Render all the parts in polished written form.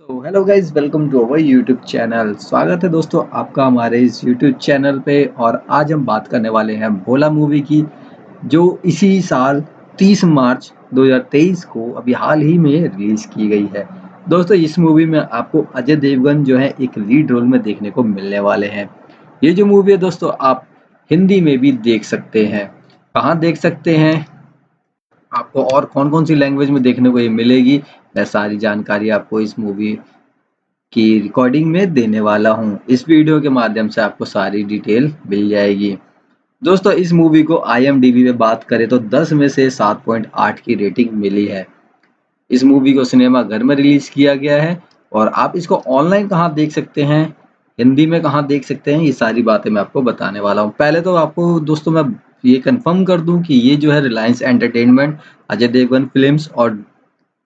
So hello guys, welcome to our YouTube channel. स्वागत है दोस्तों आपका हमारे इस यूट्यूब चैनल पे। और आज हम बात करने वाले हैं भोला मूवी की, जो इसी साल 30 मार्च 2023 को अभी हाल ही में रिलीज की गई है। दोस्तों इस मूवी में आपको अजय देवगन जो है एक लीड रोल में देखने को मिलने वाले हैं। ये जो मूवी है दोस्तों, आप हिंदी में भी देख सकते हैं। कहाँ देख सकते हैं, आपको और कौन कौन सी लैंग्वेज में देखने को ये मिलेगी, मैं सारी जानकारी आपको इस मूवी की रिकॉर्डिंग में देने वाला हूँ। इस वीडियो के माध्यम से आपको सारी डिटेल मिल जाएगी। दोस्तों इस मूवी को IMDb पे बात करें तो 10 में से 7.8 की रेटिंग मिली है। इस मूवी को सिनेमा घर में रिलीज किया गया है। और आप इसको ऑनलाइन कहाँ देख सकते हैं, हिंदी में कहाँ देख सकते हैं, ये सारी बातें मैं आपको बताने वाला हूँ। पहले तो आपको दोस्तों मैं ये कंफर्म कर दूं कि ये जो है रिलायंस एंटरटेनमेंट, अजय देवगन फिल्म्स और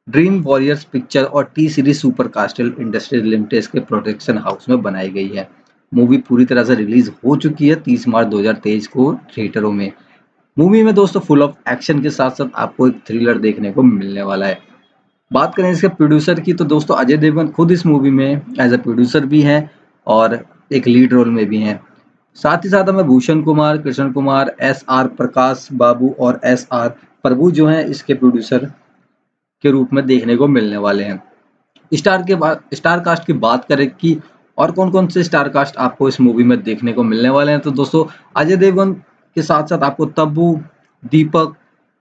ड्रीम वॉरियर्स पिक्चर और T series super कास्टल industries limited के प्रोडक्शन हाउस में बनाई गई है। मूवी पूरी तरह से रिलीज हो चुकी है 30 मार्च 2023 को थिएटरों में। मूवी में दोस्तों फुल ऑफ एक्शन के साथ साथ आपको एक थ्रिलर देखने को मिलने वाला है। बात करें इसके प्रोड्यूसर की तो दोस्तों अजय देवगन खुद इस मूवी में एज अ प्रोड्यूसर भी हैं और एक लीड रोल में भी हैं। साथ ही साथ हमें भूषण कुमार, कृष्ण कुमार, SR प्रकाश बाबू और SR प्रभु जो हैं इसके प्रोड्यूसर के रूप में देखने को मिलने वाले हैं। स्टार कास्ट की बात करें कि और कौन कौन से स्टार कास्ट आपको इस मूवी में देखने को मिलने वाले हैं, तो दोस्तों अजय देवगन के साथ साथ आपको तब्बू, दीपक,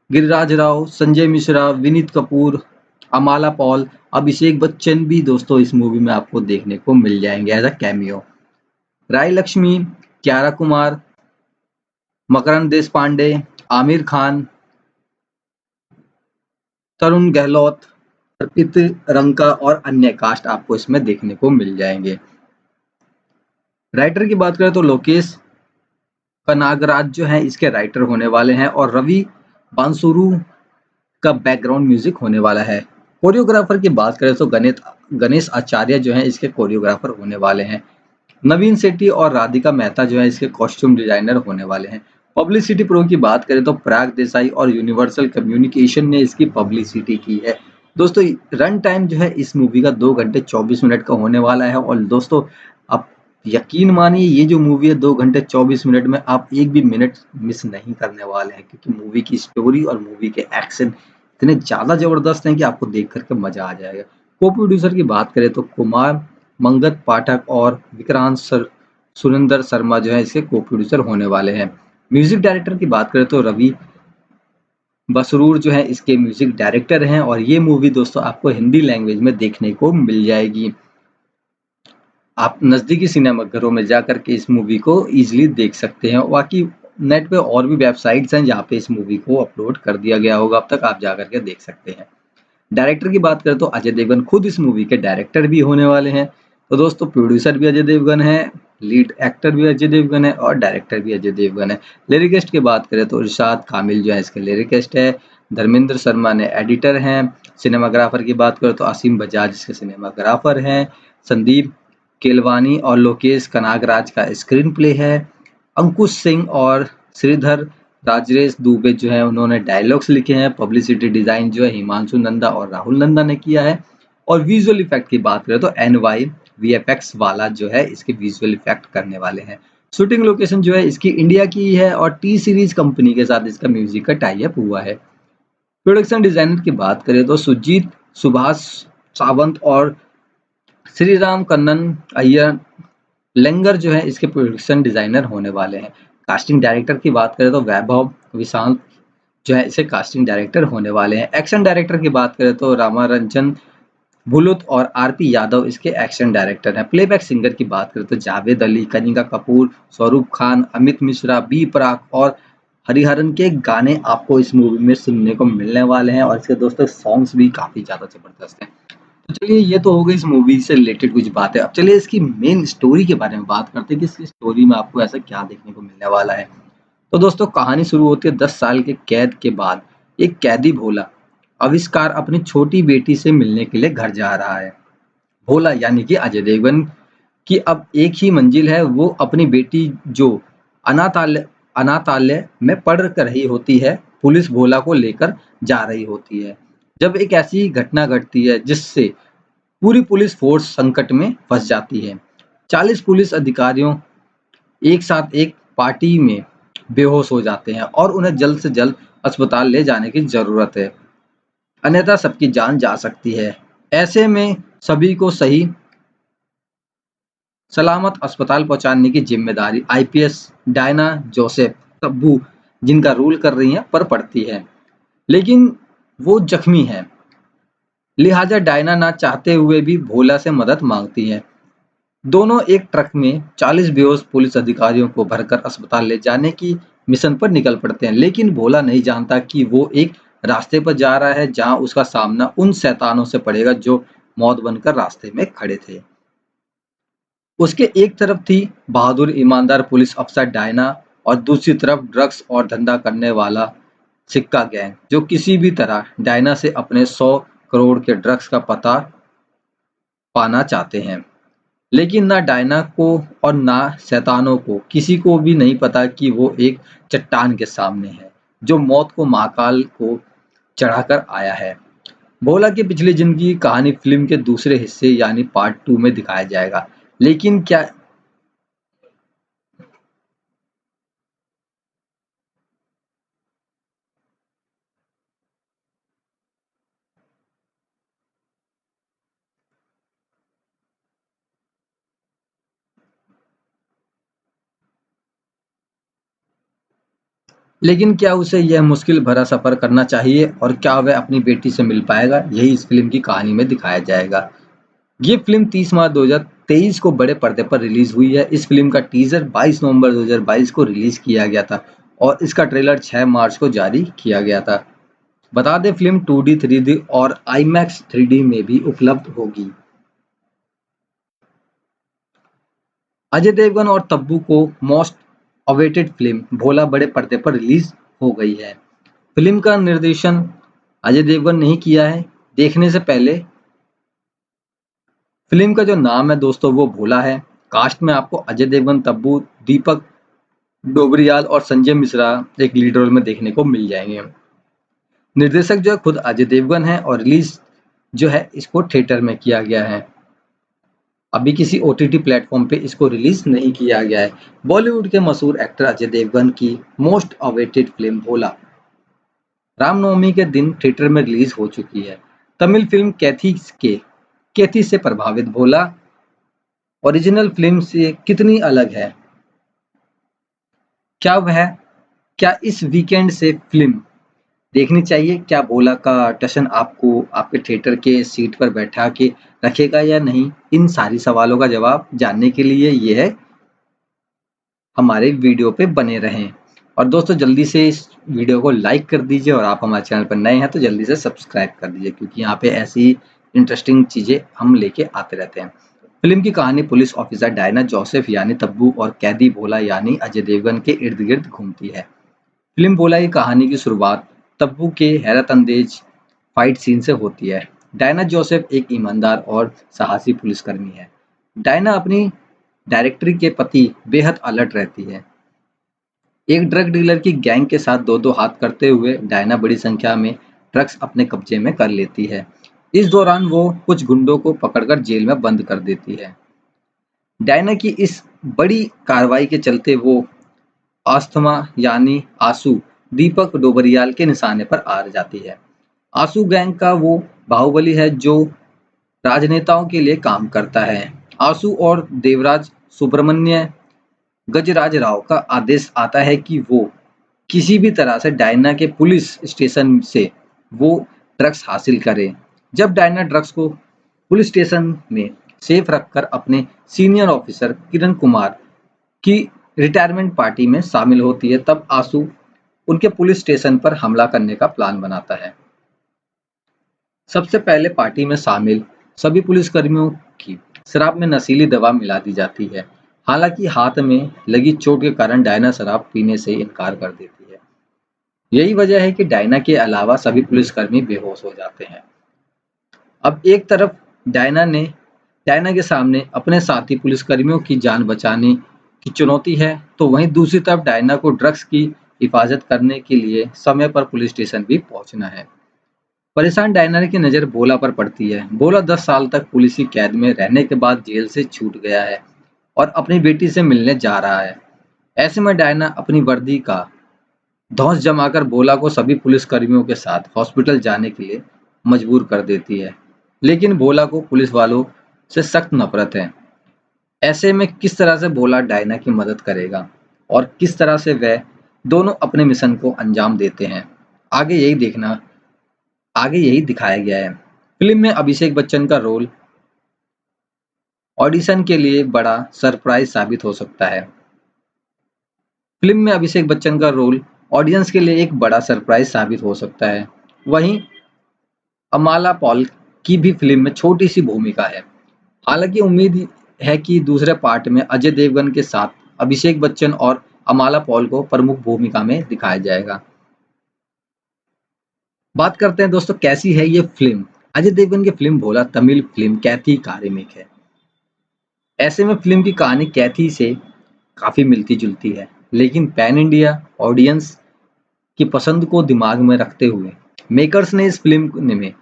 गिरिराज राव, संजय मिश्रा, विनीत कपूर, अमाला पॉल, अभिषेक बच्चन भी दोस्तों इस मूवी में आपको देखने को मिल जाएंगे एज अ कैमियो। राय लक्ष्मी, क्यारा कुमार, मकरंद देश पांडे, आमिर खान, तरुण गहलोत, अर्पित रंका और अन्य कास्ट आपको इसमें देखने को मिल जाएंगे। राइटर की बात करें तो लोकेश कनागराज जो है इसके राइटर होने वाले हैं और रवि बांसुरु का बैकग्राउंड म्यूजिक होने वाला है। कोरियोग्राफर की बात करें तो गणेश आचार्य जो है इसके कोरियोग्राफर होने वाले हैं। नवीन सेठी और राधिका मेहता जो है इसके कॉस्ट्यूम डिजाइनर होने वाले हैं। पब्लिसिटी प्रो की बात करें तो पराग देसाई और यूनिवर्सल कम्युनिकेशन ने इसकी पब्लिसिटी की है। दोस्तों रन टाइम जो है इस मूवी का 2 घंटे 24 मिनट का होने वाला है। और दोस्तों आप यकीन मानिए ये जो मूवी है 2 घंटे 24 मिनट में आप एक भी मिनट मिस नहीं करने वाले हैं, क्योंकि मूवी की स्टोरी और मूवी के एक्शन इतने ज्यादा जबरदस्त हैं कि आपको देख करके मजा आ जाएगा। को प्रोड्यूसर की बात करें तो कुमार मंगत पाठक और विक्रांत सुरेंद्र शर्मा जो है इसके को प्रोड्यूसर होने वाले हैं। म्यूजिक डायरेक्टर की बात करें तो रवि बसरूर जो है इसके म्यूजिक डायरेक्टर हैं। और ये मूवी दोस्तों आपको हिंदी लैंग्वेज में देखने को मिल जाएगी। आप नज़दीकी सिनेमाघरों में जाकर के इस मूवी को इजीली देख सकते हैं। बाकी नेट पे और भी वेबसाइट्स हैं जहाँ पे इस मूवी को अपलोड कर दिया गया होगा, अब तक आप जाकर के देख सकते हैं। डायरेक्टर की बात करें तो अजय देवगन खुद इस मूवी के डायरेक्टर भी होने वाले हैं। तो दोस्तों प्रोड्यूसर भी अजय देवगन है, लीड एक्टर भी अजय देवगन है और डायरेक्टर भी अजय देवगन है। लिरिकिस्ट की बात करें तो इरशाद कामिल जो है इसके लिरिकिस्ट है। धर्मेंद्र शर्मा ने एडिटर हैं। सिनेमाग्राफर की बात करें तो असीम बजाज इसके सिनेमाग्राफर हैं। संदीप केलवानी और लोकेश कनागराज का स्क्रीन प्ले है। अंकुश सिंह और श्रीधर राजरेश दुबे जो है उन्होंने डायलॉग्स लिखे हैं। पब्लिसिटी डिजाइन जो है हिमांशु नंदा और राहुल नंदा ने किया है। और विजुअल इफेक्ट की बात करें तो NY VFX वाला जो है इसके विजुअल इफेक्ट करने वाले हैं। शूटिंग लोकेशन जो है इसकी इंडिया की है और टी सीरीज कंपनी के साथ इसका म्यूजिक का टाई अप हुआ है। प्रोडक्शन डिजाइनर की बात करें तो सुजीत सुभाष सावंत और श्री राम कन्नन अय्यर लेंगर जो है इसके प्रोडक्शन डिजाइनर होने वाले हैं। कास्टिंग डायरेक्टर की बात करें तो वैभव विशांत जो है इसे कास्टिंग डायरेक्टर होने वाले हैं। एक्शन डायरेक्टर की बात करें तो रामारंजन भुलुत और RP यादव इसके एक्शन डायरेक्टर हैं। प्लेबैक सिंगर की बात करें तो जावेद अली, कनिका कपूर, स्वरूप खान, अमित मिश्रा, बी प्राक और हरिहरन के गाने आपको इस मूवी में सुनने को मिलने वाले हैं। और इसके दोस्तों सॉन्ग्स भी काफी ज्यादा जबरदस्त हैं। तो चलिए ये तो हो गई इस मूवी से रिलेटेड कुछ बातें। अब चलिए इसकी मेन स्टोरी के बारे में बात करते हैं कि इसकी स्टोरी में आपको ऐसा क्या देखने को मिलने वाला है। तो दोस्तों कहानी शुरू होती है 10 साल के कैद के बाद। एक कैदी भोला आविष्कार अपनी छोटी बेटी से मिलने के लिए घर जा रहा है। भोला यानी कि अजय देवगन की अब एक ही मंजिल है, वो अपनी बेटी जो अनाथालय अनाथालय में पढ़ कर रही होती है, पुलिस भोला को लेकर जा रही होती है। जब एक ऐसी घटना घटती है जिससे पूरी पुलिस फोर्स संकट में फंस जाती है। 40 पुलिस अधिकारियों एक साथ एक पार्टी में बेहोश हो जाते हैं और उन्हें जल्द से जल्द अस्पताल ले जाने की जरूरत है, अन्यथा सबकी जान जा सकती है। ऐसे में सभी को सही सलामत अस्पताल पहुंचाने की जिम्मेदारी आईपीएस डायना जोसेफ तब्बू, जिनका रूल कर रही हैं, पर पड़ती है। लेकिन वो जख्मी है, लिहाजा डायना ना चाहते हुए भी भोला से मदद मांगती है। दोनों एक ट्रक में 40 बेहोश पुलिस अधिकारियों को भरकर अस्पताल ले जाने की मिशन पर निकल पड़ते हैं, लेकिन भोला नहीं जानता कि वो एक रास्ते पर जा रहा है जहां उसका सामना उन शैतानों से पड़ेगा जो मौत बनकर रास्ते में खड़े थे। उसके एक तरफ थी बहादुर ईमानदार पुलिस अफसर डायना और दूसरी तरफ ड्रग्स और धंधा करने वाला सिक्का गैंग, जो किसी भी तरह डायना से अपने 100 करोड़ के ड्रग्स का पता पाना चाहते हैं। लेकिन ना डायना को और ना शैतानों को किसी को भी नहीं पता कि वो एक चट्टान के सामने है जो मौत को महाकाल को चढ़ाकर आया है। भोला की पिछली जिंदगी की कहानी फिल्म के दूसरे हिस्से यानी पार्ट 2 में दिखाया जाएगा। लेकिन क्या लेकिन क्या उसे यह मुश्किल भरा सफर करना चाहिए और क्या वह अपनी बेटी से मिल पाएगा, यही इस फिल्म की कहानी में दिखाया जाएगा। ये फिल्म 30 मार्च 2023 को बड़े पर्दे पर रिलीज हुई है। इस फिल्म का टीजर 22 नवंबर 2022 को रिलीज किया गया था और इसका ट्रेलर 6 मार्च को जारी किया गया था। बता दें फिल्म 2D 3D और IMAX 3D में भी उपलब्ध होगी। अजय देवगन और तब्बू को मोस्ट अवेटेड फिल्म भोला बड़े पर्दे पर रिलीज हो गई है। फिल्म का निर्देशन अजय देवगन ने ही किया है। देखने से पहले फिल्म का जो नाम है दोस्तों वो भोला है। कास्ट में आपको अजय देवगन, तब्बू, दीपक डोबरियाल और संजय मिश्रा एक लीड रोल में देखने को मिल जाएंगे। निर्देशक जो है खुद अजय देवगन है और रिलीज जो है इसको थिएटर में किया गया है। अभी किसी ओटीटी प्लेटफॉर्म पे इसको रिलीज नहीं किया गया है। बॉलीवुड के मशहूर एक्टर अजय देवगन की मोस्ट अवेटेड फिल्म भोला रामनवमी के दिन थिएटर में रिलीज हो चुकी है। तमिल फिल्म कैथी से प्रभावित भोला ओरिजिनल फिल्म से कितनी अलग है, क्या वह क्या इस वीकेंड से फिल्म देखनी चाहिए, क्या भोला का टशन आपको आपके थिएटर के सीट पर बैठा के रखेगा या नहीं, इन सारी सवालों का जवाब जानने के लिए यह हमारे वीडियो पे बने रहें। और दोस्तों जल्दी से इस वीडियो को लाइक कर दीजिए और आप हमारे चैनल पर नए हैं तो जल्दी से सब्सक्राइब कर दीजिए, क्योंकि यहाँ पे ऐसी इंटरेस्टिंग चीज़ें हम लेके आते रहते हैं। फिल्म की कहानी पुलिस ऑफिसर डायना जोसेफ यानी तब्बू और कैदी भोला यानी अजय देवगन के इर्द गिर्द घूमती है। फिल्म भोला की कहानी की शुरुआत तब्बू के हैरत अंदेज फाइट सीन से होती है। डायना जोसेफ एक ईमानदार और साहसी पुलिसकर्मी है। डायना अपनी डायरेक्टरी के प्रति बेहद अलर्ट रहती है। एक ड्रग डीलर की गैंग के साथ दो दो हाथ करते हुए डायना बड़ी संख्या में ड्रग्स अपने कब्जे में कर लेती है। इस दौरान वो कुछ गुंडों को पकड़कर जेल में बंद कर देती है। डायना की इस बड़ी कार्रवाई के चलते वो अस्थमा यानी आंसू दीपक डोबरियाल के निशाने पर आ जाती है। आंसू गैंग का वो बाहुबली है जो राजनेताओं के लिए काम करता है। आंसू और देवराज सुब्रमण्य गजराज राव का आदेश आता है कि वो किसी भी तरह से डायना के पुलिस स्टेशन से वो ड्रग्स हासिल करे। जब डायना ड्रग्स को पुलिस स्टेशन में सेफ रखकर अपने सीनियर ऑफिसर किरण कुमार की रिटायरमेंट पार्टी में शामिल होती है, तब आंसू उनके पुलिस स्टेशन पर हमला करने का प्लान बनाता है। सबसे पहले पार्टी में शामिल सभी पुलिसकर्मियों की शराब में नशीली दवा मिला दी जाती है। हालांकि हाथ में लगी चोट के कारण डायना शराब पीने से इनकार कर देती है। यही वजह है कि डायना के अलावा सभी पुलिसकर्मी बेहोश हो जाते हैं। अब एक तरफ डायना के सामने अपने साथी पुलिसकर्मियों की जान बचाने की चुनौती है, तो वहीं दूसरी तरफ डायना को ड्रग्स की हिफाजत करने के लिए समय पर पुलिस स्टेशन भी पहुंचना है। परेशान डायना की नज़र भोला पर पड़ती है। भोला 10 साल तक पुलिस की कैद में रहने के बाद जेल से छूट गया है और अपनी बेटी से मिलने जा रहा है। ऐसे में डायना अपनी वर्दी का धौंस जमाकर भोला को सभी पुलिसकर्मियों के साथ हॉस्पिटल जाने के लिए मजबूर कर देती है। लेकिन भोला को पुलिस वालों से सख्त नफरत है। ऐसे में किस तरह से भोला डायना की मदद करेगा और किस तरह से वह दोनों अपने मिशन को अंजाम देते हैं, आगे यही दिखाया गया है। फिल्म में अभिषेक बच्चन का रोल ऑडिशन के लिए बड़ा सरप्राइज साबित हो सकता है। फिल्म में अभिषेक बच्चन का रोल ऑडियंस के लिए एक बड़ा सरप्राइज साबित हो सकता है। वहीं अमाला पॉल की भी फिल्म में छोटी सी भूमिका है। हालांकि उम्मीद है कि दूसरे पार्ट में अजय देवगन के साथ अभिषेक बच्चन और अमाला पॉल को प्रमुख भूमिका में दिखाया जाएगा। बात करते हैं दोस्तों कैसी है ये फिल्म। अजय देवगन की फिल्म भोला तमिल फिल्म कैथी का रीमेक है। ऐसे में फिल्म की कहानी कैथी से काफी मिलती जुलती है, लेकिन पैन इंडिया ऑडियंस की पसंद को दिमाग में रखते हुए मेकर्स ने इस फिल्म में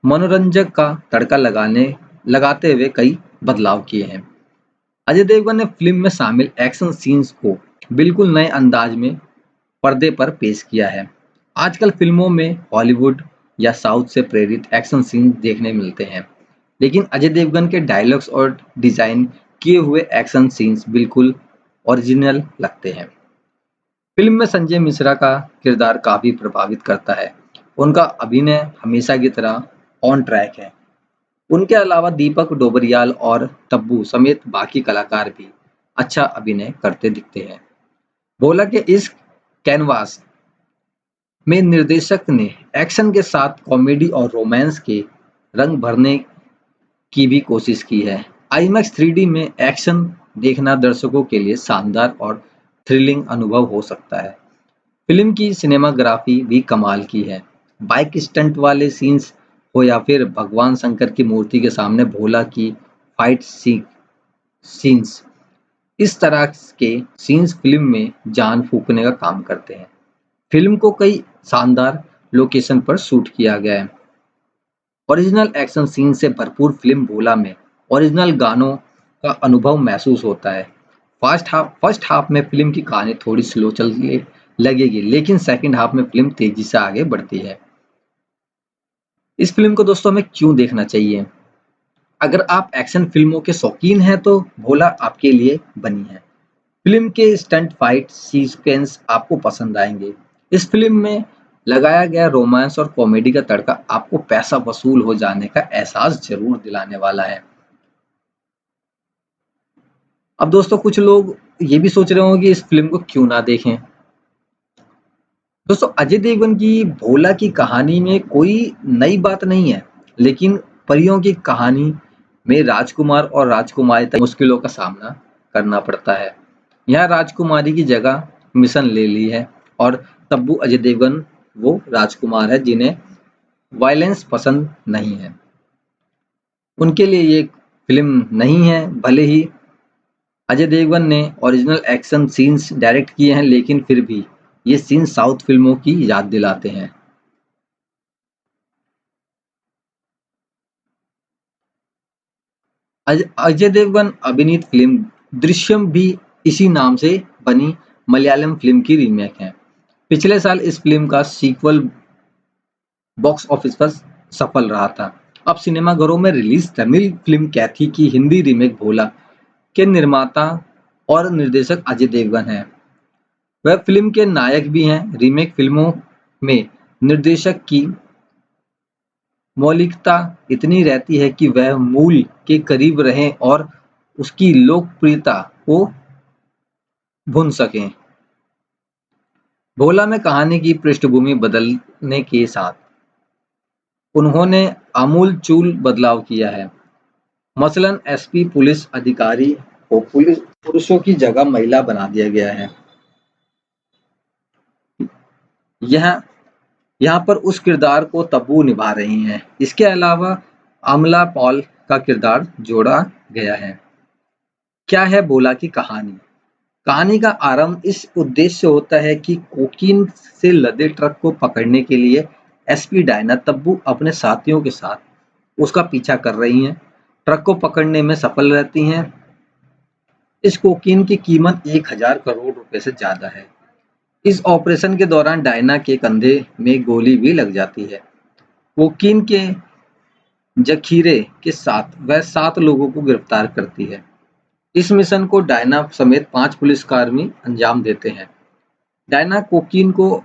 मनोरंजक का तड़का लगाते हुए कई बदलाव किए हैं। अजय देवगन ने फिल्म में शामिल एक्शन सीन्स को बिल्कुल नए अंदाज में पर्दे पर पेश किया है। आजकल फिल्मों में हॉलीवुड या साउथ से प्रेरित एक्शन सीन देखने मिलते हैं, लेकिन अजय देवगन के डायलॉग्स और डिजाइन किए हुए एक्शन सीन्स बिल्कुल ओरिजिनल लगते हैं। फिल्म में संजय मिश्रा का किरदार काफी प्रभावित करता है। उनका अभिनय हमेशा की तरह ऑन ट्रैक है। उनके अलावा दीपक डोबरियाल और तब्बू समेत बाकी कलाकार भी अच्छा अभिनय करते दिखते हैं। भोला के इस कैनवास में निर्देशक ने एक्शन के साथ कॉमेडी और रोमांस के रंग भरने की भी कोशिश की है। आईमैक्स 3D में एक्शन देखना दर्शकों के लिए शानदार और थ्रिलिंग अनुभव हो सकता है। फिल्म की सिनेमाग्राफी भी कमाल की है। बाइक स्टंट वाले सीन्स हो या फिर भगवान शंकर की मूर्ति के सामने भोला की फाइट सीन्स, इस तरह के सीन्स फिल्म में जान फूंकने का काम करते हैं। फिल्म को कई शानदार लोकेशन पर शूट किया गया है। ओरिजिनल एक्शन सीन से भरपूर फिल्म भोला में ओरिजिनल गानों का अनुभव महसूस होता है। फर्स्ट हाफ में फिल्म की कहानी थोड़ी स्लो चलने लगेगी, लेकिन सेकंड हाफ में फिल्म तेजी से आगे बढ़ती है। इस फिल्म को दोस्तों हमें क्यों देखना चाहिए? अगर आप एक्शन फिल्मों के शौकीन हैं तो भोला आपके लिए बनी है। फिल्म के स्टंट फाइट सीक्वेंस आपको पसंद आएंगे। इस फिल्म में लगाया गया रोमांस और कॉमेडी का तड़का आपको पैसा वसूल हो जाने का एहसास जरूर दिलाने वाला है। अब दोस्तों कुछ लोग ये भी सोच रहे होंगे कि इस फिल्म को क्यों ना देखें। दोस्तों अजय देवगन की भोला की कहानी में कोई नई बात नहीं है, लेकिन परियों की कहानी में राजकुमार और राजकुमारी तक मुश्किलों का सामना करना पड़ता है। यहाँ राजकुमारी की जगह मिशन ले ली है और तब्बू अजय देवगन वो राजकुमार है जिन्हें वायलेंस पसंद नहीं है। उनके लिए ये फिल्म नहीं है। भले ही अजय देवगन ने ओरिजिनल एक्शन सीन्स डायरेक्ट किए हैं, लेकिन फिर भी ये सीन साउथ फिल्मों की याद दिलाते हैं। अजय देवगन अभिनीत फिल्म दृश्यम भी इसी नाम से बनी मलयालम फिल्म की रीमेक है। पिछले साल इस फिल्म का सीक्वल बॉक्स ऑफिस पर सफल रहा था। अब सिनेमाघरों में रिलीज तमिल फिल्म कैथी की हिंदी रीमेक भोला के निर्माता और निर्देशक अजय देवगन हैं। वह फिल्म के नायक भी हैं। रीमेक फिल्मों में निर्देशक की मौलिकता इतनी रहती है कि वह मूल के करीब रहें और उसकी लोकप्रियता को भून सकें। भोला में कहानी की पृष्ठभूमि बदलने के साथ उन्होंने आमूल चूल बदलाव किया है। मसलन एसपी पुलिस अधिकारी को पुलिस पुरुषों की जगह महिला बना दिया गया है। यह यहाँ पर उस किरदार को तब्बू निभा रही हैं। इसके अलावा अमला पॉल का किरदार जोड़ा गया है। क्या है भोला की कहानी? कहानी का आरंभ इस उद्देश्य से होता है कि कोकीन से लदे ट्रक को पकड़ने के लिए एसपी डायना तब्बू अपने साथियों के साथ उसका पीछा कर रही हैं। ट्रक को पकड़ने में सफल रहती हैं। इस कोकीन की कीमत 1000 करोड़ रुपए से ज्यादा है। इस ऑपरेशन के दौरान डायना के कंधे में गोली भी लग जाती है। कोकीन के जखीरे के साथ वह 7 लोगों को गिरफ्तार करती है। इस मिशन को डायना समेत 5 पुलिसकर्मी अंजाम देते हैं। डायना कोकीन को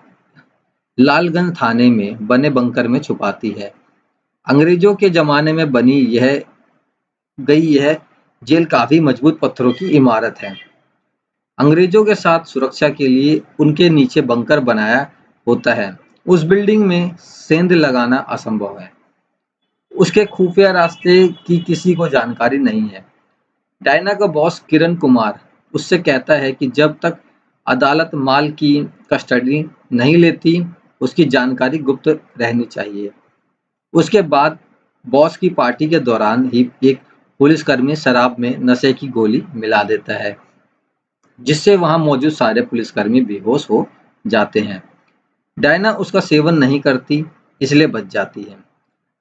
लालगंज थाने में बने बंकर में छुपाती है। अंग्रेजों के जमाने में बनी यह जेल काफी मजबूत पत्थरों की इमारत है। अंग्रेजों के साथ सुरक्षा के लिए उनके नीचे बंकर बनाया होता है। उस बिल्डिंग में सेंध लगाना असंभव है। उसके खुफिया रास्ते की किसी को जानकारी नहीं है। डायना का बॉस किरण कुमार उससे कहता है कि जब तक अदालत माल की कस्टडी नहीं लेती, उसकी जानकारी गुप्त रहनी चाहिए। उसके बाद बॉस की पार्टी के दौरान ही एक पुलिसकर्मी शराब में नशे की गोली मिला देता है, जिससे वहां मौजूद सारे पुलिसकर्मी बेहोश हो जाते हैं। डायना उसका सेवन नहीं करती, इसलिए बच जाती है।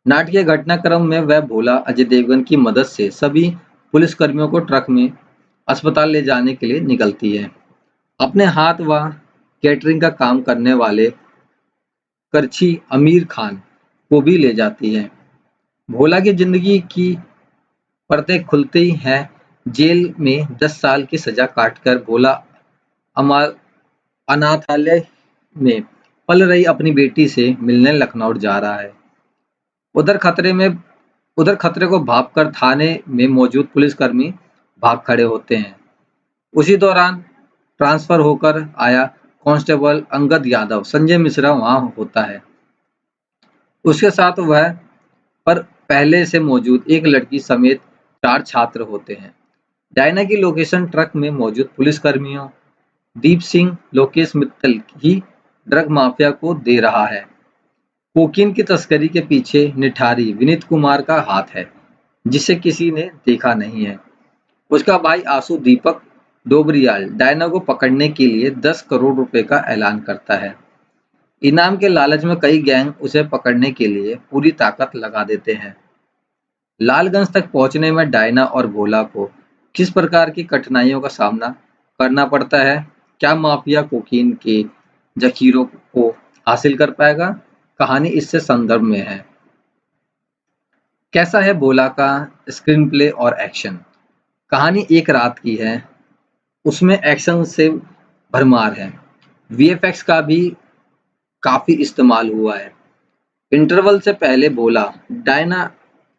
नाटकीय घटनाक्रम में वह भोला अजय देवगन की मदद से सभी पुलिसकर्मियों को ट्रक में अस्पताल ले जाने के लिए निकलती है। अपने हाथ व कैटरिंग का काम करने वाले करछी अमीर खान को भी ले जाती है। भोला की जिंदगी की परतें खुलती हैं। जेल में 10 साल की सजा काटकर भोला अनाथालय में पल रही अपनी बेटी से मिलने लखनऊ जा रहा है। उधर खतरे को भांपकर थाने में मौजूद पुलिसकर्मी भाग खड़े होते हैं। उसी दौरान ट्रांसफर होकर आया कांस्टेबल अंगद यादव संजय मिश्रा वहां होता है। उसके साथ वह पर पहले से मौजूद एक लड़की समेत 4 छात्र होते हैं। डायना की लोकेशन ट्रक में मौजूद पुलिसकर्मियों दीप सिंह लोकेश मित्तल ही ड्रग माफिया को दे रहा है। कोकीन की तस्करी के पीछे निठारी विनीत कुमार का हाथ है, जिसे किसी ने देखा नहीं है। उसका भाई आंसू दीपक डोबरियाल डायना को पकड़ने के लिए 10 करोड़ रुपए का ऐलान करता है। इनाम के लालच में कई गैंग उसे पकड़ने के लिए पूरी ताकत लगा देते हैं। लालगंज तक पहुंचने में डायना और भोला को किस प्रकार की कठिनाइयों का सामना करना पड़ता है? क्या माफिया कोकीन के जखीरों को हासिल कर पाएगा? कहानी इससे संदर्भ में है। कैसा है भोला का स्क्रीन प्ले और एक्शन? कहानी एक रात की है, उसमें एक्शन से भरमार है। वीएफएक्स का भी काफी इस्तेमाल हुआ है। इंटरवल से पहले भोला डायना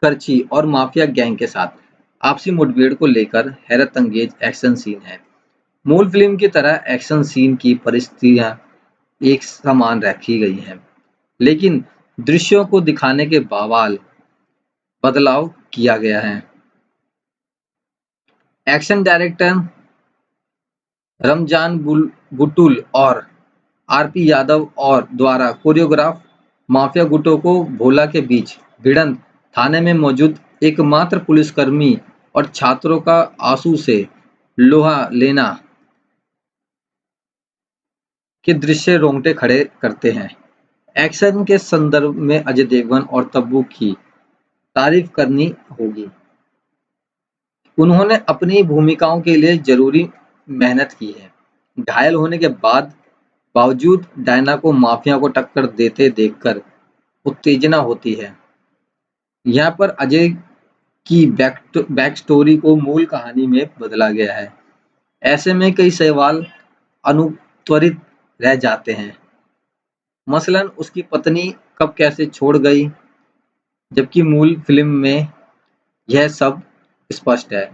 करची और माफिया गैंग के साथ आपसी मुठभेड़ को लेकर हैरत अंगेज एक्शन सीन है। मूल फिल्म की तरह एक्शन सीन की परिस्थितियां एक समान रखी गई हैं, लेकिन दृश्यों को दिखाने के बदलाव किया गया है। एक्शन डायरेक्टर रमजान बुटुल और आरपी यादव और द्वारा कोरियोग्राफ माफिया गुटों को भोला के बीच भिड़ंत थाने में मौजूद एकमात्र पुलिसकर्मी और छात्रों का आंसू से लोहा लेना के दृश्य रोंगटे खड़े करते हैं। एक्शन के संदर्भ में अजय देवगन और तब्बू की तारीफ करनी होगी। उन्होंने अपनी भूमिकाओं के लिए जरूरी मेहनत की है। घायल होने के बावजूद डायना को माफिया को टक्कर देते देखकर उत्तेजना होती है। यहाँ पर अजय की बैक स्टोरी को मूल कहानी में बदला गया है। ऐसे में कई सवाल अनुत्तरित रह जाते हैं। मसलन उसकी पत्नी कब कैसे छोड़ गई, जबकि मूल फिल्म में यह सब स्पष्ट है।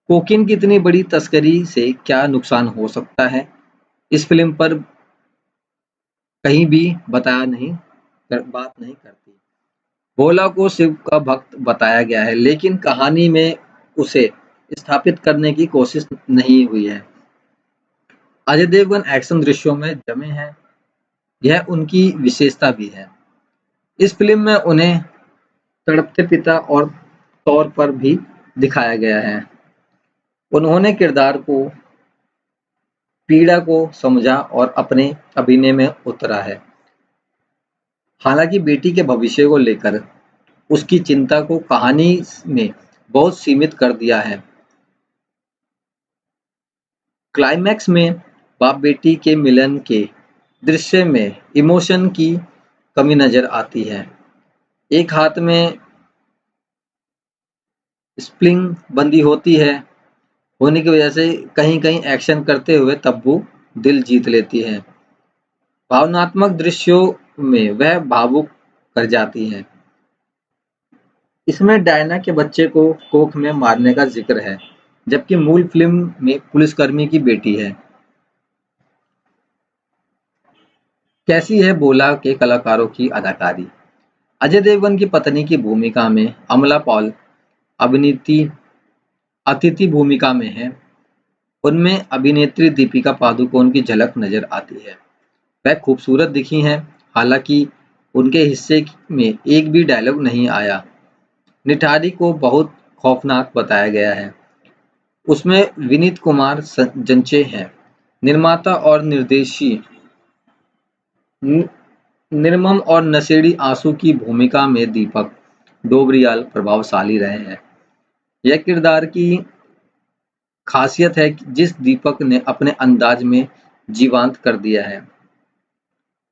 कोकीन की इतनी बड़ी तस्करी से क्या नुकसान हो सकता है, इस फिल्म पर कहीं भी बात नहीं करती। भोला को शिव का भक्त बताया गया है, लेकिन कहानी में उसे स्थापित करने की कोशिश नहीं हुई है। अजय देवगन एक्शन दृश्यों में जमे हैं, यह उनकी विशेषता भी है। इस फिल्म में उन्हें तड़पते पिता और तौर पर भी दिखाया गया है। उन्होंने किरदार को पीड़ा को समझा और अपने अभिनय में उतरा है। हालांकि बेटी के भविष्य को लेकर उसकी चिंता को कहानी में बहुत सीमित कर दिया है। क्लाइमैक्स में बाप बेटी के मिलन के दृश्य में इमोशन की कमी नजर आती है। एक हाथ में स्प्रिंग बंदी होती है होने की वजह से कहीं कहीं एक्शन करते हुए तब्बू दिल जीत लेती है। भावनात्मक दृश्यों में वह भावुक कर जाती है। इसमें डायना के बच्चे को कोख में मारने का जिक्र है, जबकि मूल फिल्म में पुलिसकर्मी की बेटी है। कैसी है भोला के कलाकारों की अदाकारी? अजय देवगन की पत्नी की भूमिका में अमला पॉल अभिनीति अतिथि भूमिका में है। उनमें अभिनेत्री दीपिका पादुकोण की झलक नजर आती है। वह खूबसूरत दिखी हैं, हालांकि उनके हिस्से में एक भी डायलॉग नहीं आया। निठारी को बहुत खौफनाक बताया गया है। उसमें विनीत कुमार जंचे हैं। निर्माता और निर्देशी निर्मम और नशेड़ी आंसू की भूमिका में दीपक डोबरियाल प्रभावशाली रहे हैं। यह किरदार की खासियत है कि जिस दीपक ने अपने अंदाज में जीवंत कर दिया है।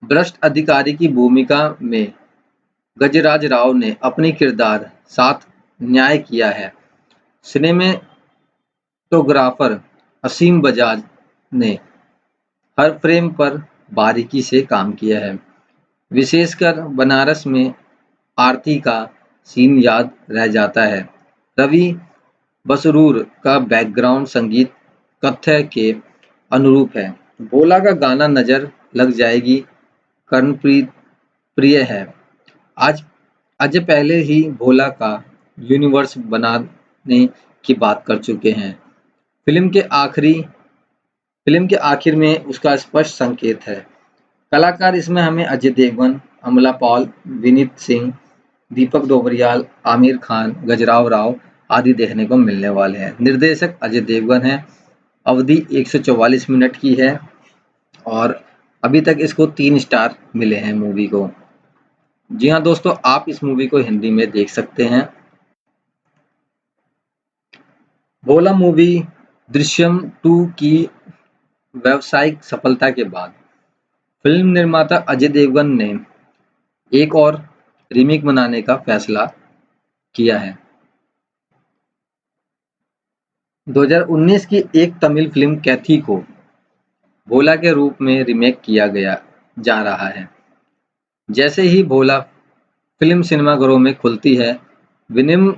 भ्रष्ट अधिकारी की भूमिका में गजराज राव ने अपनी किरदार साथ न्याय किया है। सिनेमेटोग्राफर असीम बजाज ने हर फ्रेम पर बारीकी से काम किया है। विशेषकर बनारस में आरती का सीन याद रह जाता है। रवि बसरूर का बैकग्राउंड संगीत कथ्य के अनुरूप है। भोला का गाना नजर लग जाएगी कर्णप्रीत प्रिय है। आज अजय पहले ही भोला का यूनिवर्स बनाने की बात कर चुके हैं। फिल्म के आखिर में उसका स्पष्ट संकेत है। कलाकार इसमें हमें अजय देवगन, अमला पॉल, विनीत सिंह, दीपक डोबरियाल, आमिर खान, गजराव राव आदि देखने को मिलने वाले हैं। निर्देशक अजय देवगन है। अवधि 144 मिनट की है और अभी तक इसको 3 स्टार मिले हैं मूवी को। जी हाँ दोस्तों, आप इस मूवी को हिंदी में देख सकते हैं। भोला मूवी दृश्यम 2 की व्यावसायिक सफलता के बाद फिल्म निर्माता अजय देवगन ने एक और रीमेक बनाने का फैसला किया है। 2019 की एक तमिल फिल्म कैथी को भोला के रूप में रीमेक किया गया जा रहा है। जैसे ही भोला फिल्म सिनेमाघरों में खुलती है, विनिम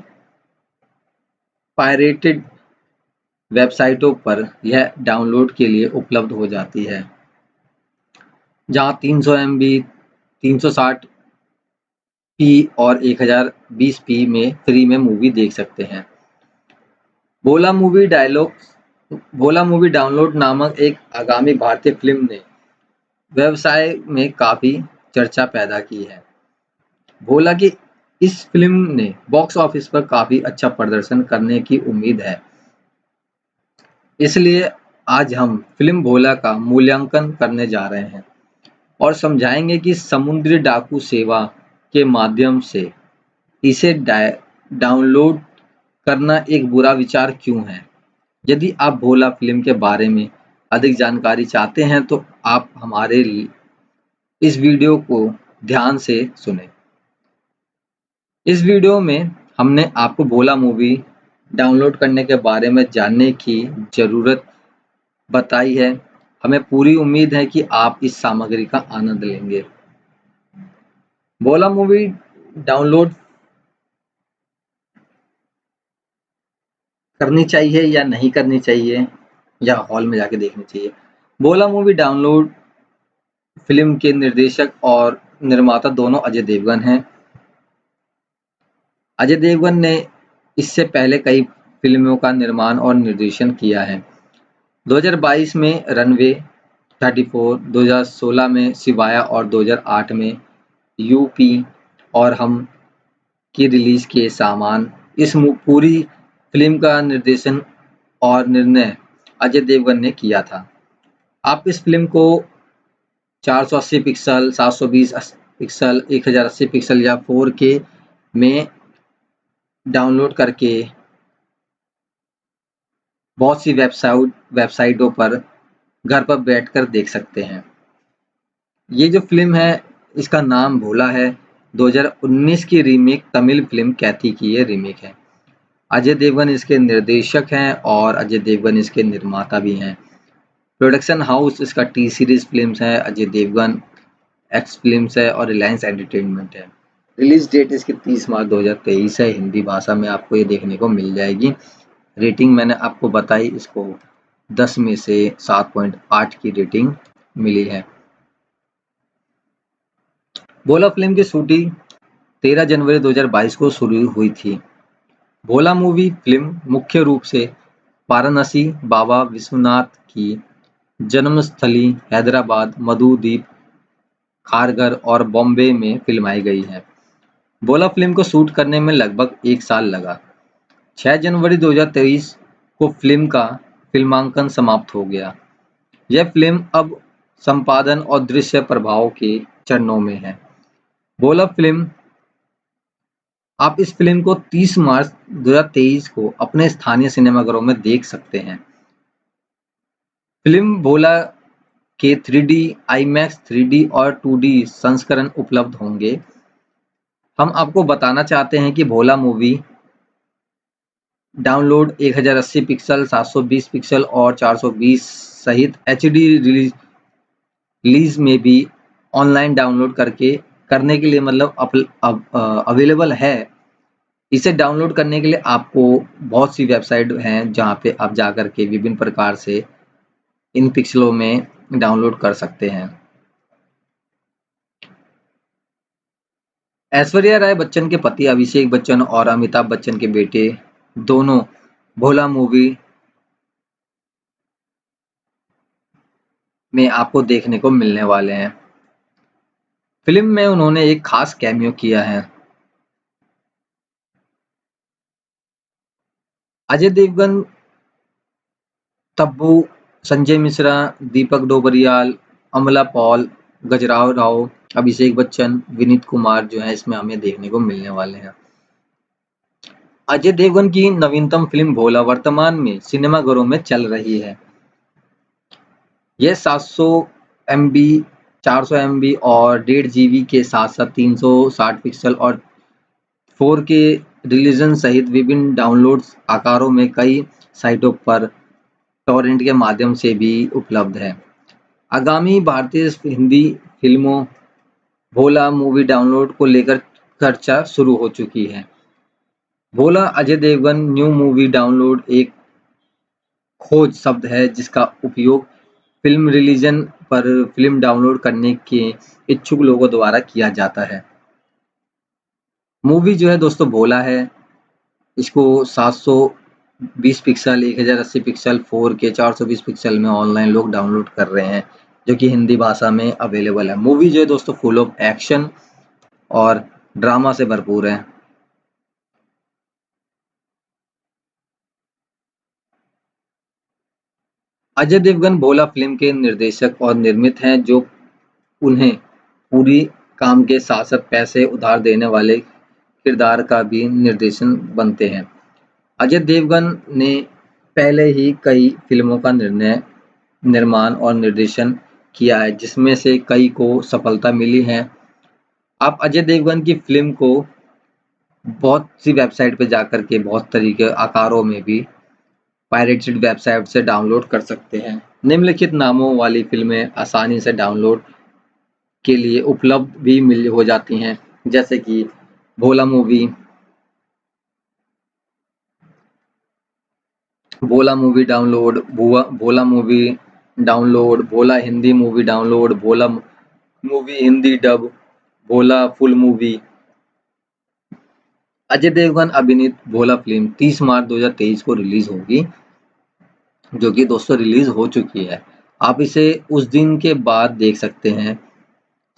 पायरेटेड वेबसाइटों पर यह डाउनलोड के लिए उपलब्ध हो जाती है, जहां 300 MB, 360 पी और 1020 पी में फ्री में मूवी देख सकते हैं। भोला मूवी डाउनलोड नामक एक आगामी भारतीय फिल्म ने व्यवसाय में काफी चर्चा पैदा की है। भोला की इस फिल्म ने बॉक्स ऑफिस पर काफी अच्छा प्रदर्शन करने की उम्मीद है। इसलिए आज हम फिल्म भोला का मूल्यांकन करने जा रहे हैं और समझाएंगे कि समुद्री डाकू सेवा के माध्यम से इसे डाउनलोड करना एक बुरा विचार क्यों है। यदि आप भोला फिल्म के बारे में अधिक जानकारी चाहते हैं तो आप हमारे इस वीडियो को ध्यान से सुनें। इस वीडियो में हमने आपको भोला मूवी डाउनलोड करने के बारे में जानने की जरूरत बताई है। हमें पूरी उम्मीद है कि आप इस सामग्री का आनंद लेंगे। भोला मूवी डाउनलोड करनी चाहिए या नहीं करनी चाहिए, या हॉल में जाके देखनी चाहिए। भोला मूवी डाउनलोड फिल्म के निर्देशक और निर्माता दोनों अजय देवगन हैं। अजय देवगन ने इससे पहले कई फिल्मों का निर्माण और निर्देशन किया है। 2022 में रनवे 34, 2016 में शिवाया और 2008 में यूपी और हम की रिलीज के सामान। इस पूरी फिल्म का निर्देशन और निर्णय अजय देवगन ने किया था। आप इस फिल्म को 480 पिक्सल, 720 पिक्सल, 1080 पिक्सल या 4K में डाउनलोड करके बहुत सी वेबसाइटों पर घर पर बैठकर देख सकते हैं। ये जो फिल्म है इसका नाम भोला है। 2019 की रीमेक तमिल फिल्म कैथी की ये रीमेक है। अजय देवगन इसके निर्देशक हैं और अजय देवगन इसके निर्माता भी हैं। प्रोडक्शन हाउस इसका टी सीरीज फिल्म्स है, अजय देवगन एक्स फिल्म्स है और रिलायंस एंटरटेनमेंट है। रिलीज डेट इसकी 30 मार्च 2023 है। हिंदी भाषा में आपको ये देखने को मिल जाएगी। रेटिंग मैंने आपको बताई, इसको 10 में से 7.8 की रेटिंग मिली है। भोला फिल्म की शूटिंग 13 जनवरी 2022 को शुरू हुई थी। भोला मूवी फिल्म मुख्य रूप से वाराणसी बाबा विश्वनाथ की जन्मस्थली हैदराबाद, मधुदीप, खारघर और बॉम्बे में फिल्माई गई है। भोला फिल्म को शूट करने में लगभग 1 साल लगा। 6 जनवरी 2023 को फिल्म का फिल्मांकन समाप्त हो गया। यह फिल्म अब संपादन और दृश्य प्रभाव के चरणों में है। भोला फिल्म आप इस फिल्म को 30 मार्च 2023 को अपने स्थानीय सिनेमाघरों में देख सकते हैं। फिल्म भोला के 3D, IMAX 3D और 2D संस्करण उपलब्ध होंगे। हम आपको बताना चाहते हैं कि भोला मूवी डाउनलोड 1080 पिक्सल, 720 पिक्सल और 420 सहित HD रिलीज में भी ऑनलाइन डाउनलोड करने के लिए मतलब अवेलेबल है। इसे डाउनलोड करने के लिए आपको बहुत सी वेबसाइट हैं जहां पे आप जाकर के विभिन्न प्रकार से इन पिक्सलों में डाउनलोड कर सकते हैं। ऐश्वर्या राय बच्चन के पति अभिषेक बच्चन और अमिताभ बच्चन के बेटे दोनों भोला मूवी में आपको देखने को मिलने वाले हैं। फिल्म में उन्होंने एक खास कैमियो किया है। अजय देवगन, तब्बू, संजय मिश्रा, दीपक डोबरियाल, अमला पॉल, गजराव राव, अभिषेक बच्चन, विनीत कुमार जो है इसमें हमें देखने को मिलने वाले हैं। अजय देवगन की नवीनतम फिल्म भोला वर्तमान में सिनेमाघरों में चल रही है। यह 700 MB, 400 MB और 1.5 GB के साथ साथ 360 पिक्सल और 4K रिलीजन सहित विभिन्न डाउनलोड्स आकारों में कई साइटों पर टॉरेंट के माध्यम से भी उपलब्ध है। आगामी भारतीय हिंदी फिल्मों भोला मूवी डाउनलोड को लेकर चर्चा शुरू हो चुकी है। Bhola Ajay Devgan new movie download एक खोज शब्द है जिसका उपयोग फिल्म रिलीजन पर फिल्म डाउनलोड करने के इच्छुक लोगों द्वारा किया जाता है। मूवी जो है दोस्तों भोला है, इसको 720 पिक्सल, 1080 पिक्सल, 4K 420 पिक्सल में ऑनलाइन लोग डाउनलोड कर रहे हैं, जो कि हिंदी भाषा में अवेलेबल है। मूवी जो है दोस्तों फुल ऑफ एक्शन और ड्रामा से भरपूर है। अजय देवगन भोला फिल्म के निर्देशक और निर्मित हैं, जो उन्हें पूरी काम के साथ साथ पैसे उधार देने वाले किरदार का भी निर्देशन बनते हैं। अजय देवगन ने पहले ही कई फिल्मों का निर्माण और निर्देशन किया है, जिसमें से कई को सफलता मिली है। आप अजय देवगन की फिल्म को बहुत सी वेबसाइट पे जाकर के बहुत तरीके आकारों में भी पायरेटेड वेबसाइट से डाउनलोड कर सकते हैं। निम्नलिखित नामों वाली फिल्में आसानी से डाउनलोड के लिए उपलब्ध भी मिल हो जाती हैं, जैसे कि भोला मूवी, भोला मूवी डाउनलोड, भोला मूवी डाउनलोड, भोला हिंदी मूवी डाउनलोड, भोला मूवी हिंदी डब, भोला फुल मूवी। अजय देवगन अभिनीत भोला फिल्म 30 मार्च 2023 को रिलीज होगी, जो कि दोस्तों रिलीज हो चुकी है। आप इसे उस दिन के बाद देख सकते हैं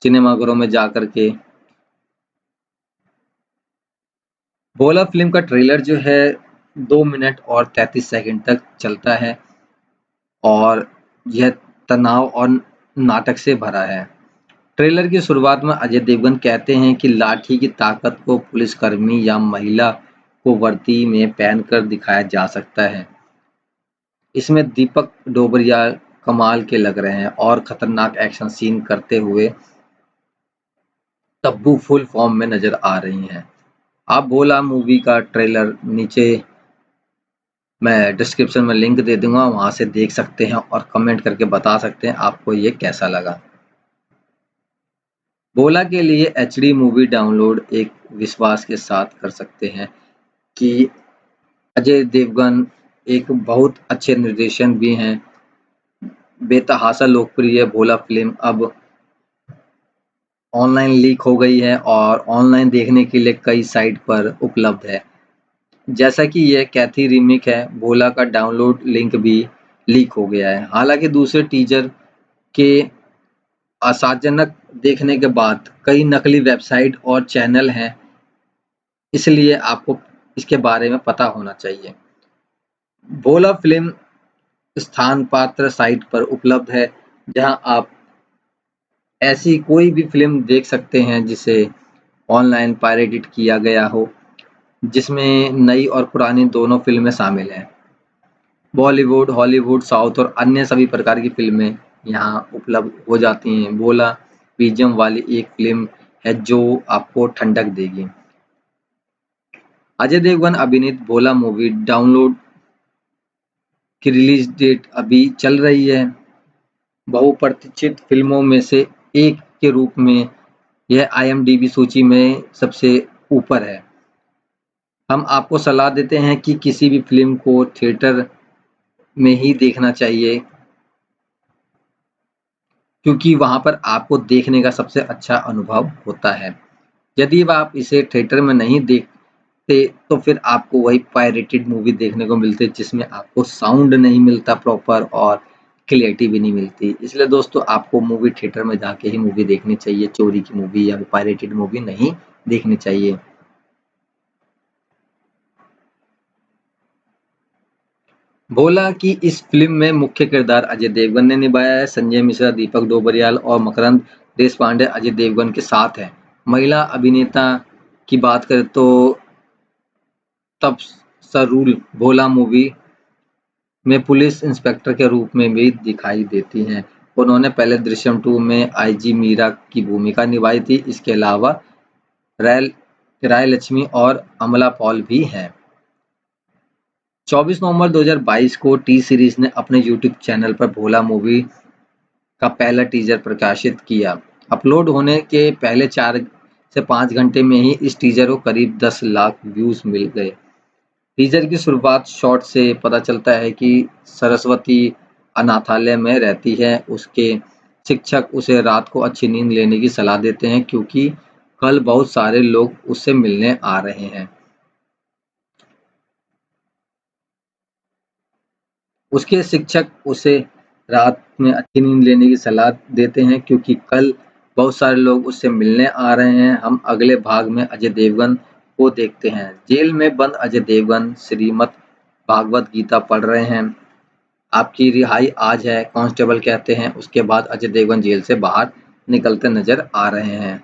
सिनेमाघरों में जा कर के। भोला फिल्म का ट्रेलर जो है 2 मिनट और 33 सेकंड तक चलता है और यह तनाव और नाटक से भरा है। ट्रेलर की शुरुआत में अजय देवगन कहते हैं कि लाठी की ताकत को पुलिसकर्मी या महिला को वर्दी में पहनकर दिखाया जा सकता है। इसमें दीपक डोबरिया कमाल के लग रहे हैं और खतरनाक एक्शन सीन करते हुए तब्बू फुल फॉर्म में नजर आ रही हैं। आप भोला मूवी का ट्रेलर नीचे मैं डिस्क्रिप्शन में लिंक दे दूंगा, वहां से देख सकते हैं और कमेंट करके बता सकते हैं आपको ये कैसा लगा। भोला के लिए एचडी मूवी डाउनलोड एक विश्वास के साथ कर सकते हैं कि अजय देवगन एक बहुत अच्छे निर्देशन भी हैं। बेतहाशा लोकप्रिय भोला फिल्म अब ऑनलाइन लीक हो गई है और ऑनलाइन देखने के लिए कई साइट पर उपलब्ध है। जैसा कि यह कैथी रीमेक है, भोला का डाउनलोड लिंक भी लीक हो गया है। हालांकि दूसरे टीजर के आशाजनक देखने के बाद कई नकली वेबसाइट और चैनल हैं, इसलिए आपको इसके बारे में पता होना चाहिए। भोला फिल्म स्थान पात्र साइट पर उपलब्ध है, जहां आप ऐसी कोई भी फिल्म देख सकते हैं जिसे ऑनलाइन पायरेटेड किया गया हो, जिसमें नई और पुरानी दोनों फिल्में शामिल हैं। बॉलीवुड, हॉलीवुड, साउथ और अन्य सभी प्रकार की फिल्में यहाँ उपलब्ध हो जाती हैं। भोला बीजीएम वाली एक फिल्म है जो आपको ठंडक देगी। अजय देवगन अभिनीत भोला मूवी डाउनलोड की रिलीज डेट अभी चल रही है। बहुप्रतीक्षित फिल्मों में से एक के रूप में यह आईएमडीबी सूची में सबसे ऊपर है। हम आपको सलाह देते हैं कि किसी भी फिल्म को थिएटर में ही देखना चाहिए, क्योंकि वहां पर आपको देखने का सबसे अच्छा अनुभव होता है। यदि आप इसे थिएटर में नहीं देखते तो फिर आपको वही पायरेटेड मूवी देखने को मिलती है, जिसमें आपको साउंड नहीं मिलता प्रॉपर और क्लियरिटी भी नहीं मिलती। इसलिए दोस्तों आपको मूवी थिएटर में जाके ही मूवी देखनी चाहिए, चोरी की मूवी या पायरेटेड मूवी नहीं देखनी चाहिए। भोला की इस फिल्म में मुख्य किरदार अजय देवगन ने निभाया है। संजय मिश्रा, दीपक डोबरियाल और मकरंद देशपांडे अजय देवगन के साथ हैं। महिला अभिनेता की बात करें तो तबसरुल भोला मूवी में पुलिस इंस्पेक्टर के रूप में भी दिखाई देती हैं। उन्होंने पहले दृश्यम 2 में आईजी मीरा की भूमिका निभाई थी। इसके अलावा राय राय लक्ष्मी और अमला पॉल भी हैं। 24 नवंबर 2022 को टी सीरीज ने अपने यूट्यूब चैनल पर भोला मूवी का पहला टीजर प्रकाशित किया। अपलोड होने के पहले 4 से 5 घंटे में ही इस टीजर को करीब 10 लाख व्यूज मिल गए। टीजर की शुरुआत शॉट से पता चलता है कि सरस्वती अनाथालय में रहती है। उसके शिक्षक उसे रात को अच्छी नींद लेने की सलाह देते हैं, क्योंकि कल बहुत सारे लोग उससे मिलने आ रहे हैं। उसके शिक्षक उसे रात में अच्छी नींद लेने की सलाह देते हैं, क्योंकि कल बहुत सारे लोग उससे मिलने आ रहे हैं। हम अगले भाग में अजय देवगन को देखते हैं। जेल में बंद अजय देवगन श्रीमद् भागवत गीता पढ़ रहे हैं। आपकी रिहाई आज है, कांस्टेबल कहते हैं। उसके बाद अजय देवगन जेल से बाहर निकलते नजर आ रहे हैं।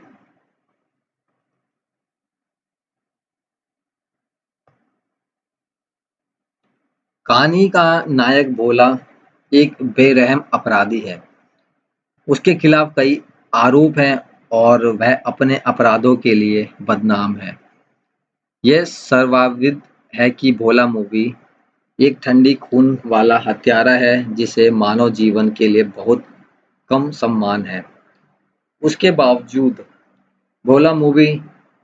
कहानी का नायक भोला एक बेरहम अपराधी है। उसके खिलाफ कई आरोप हैं और वह अपने अपराधों के लिए बदनाम है। यह सर्वाविद है कि भोला मूवी एक ठंडी खून वाला हत्यारा है जिसे मानव जीवन के लिए बहुत कम सम्मान है। उसके बावजूद भोला मूवी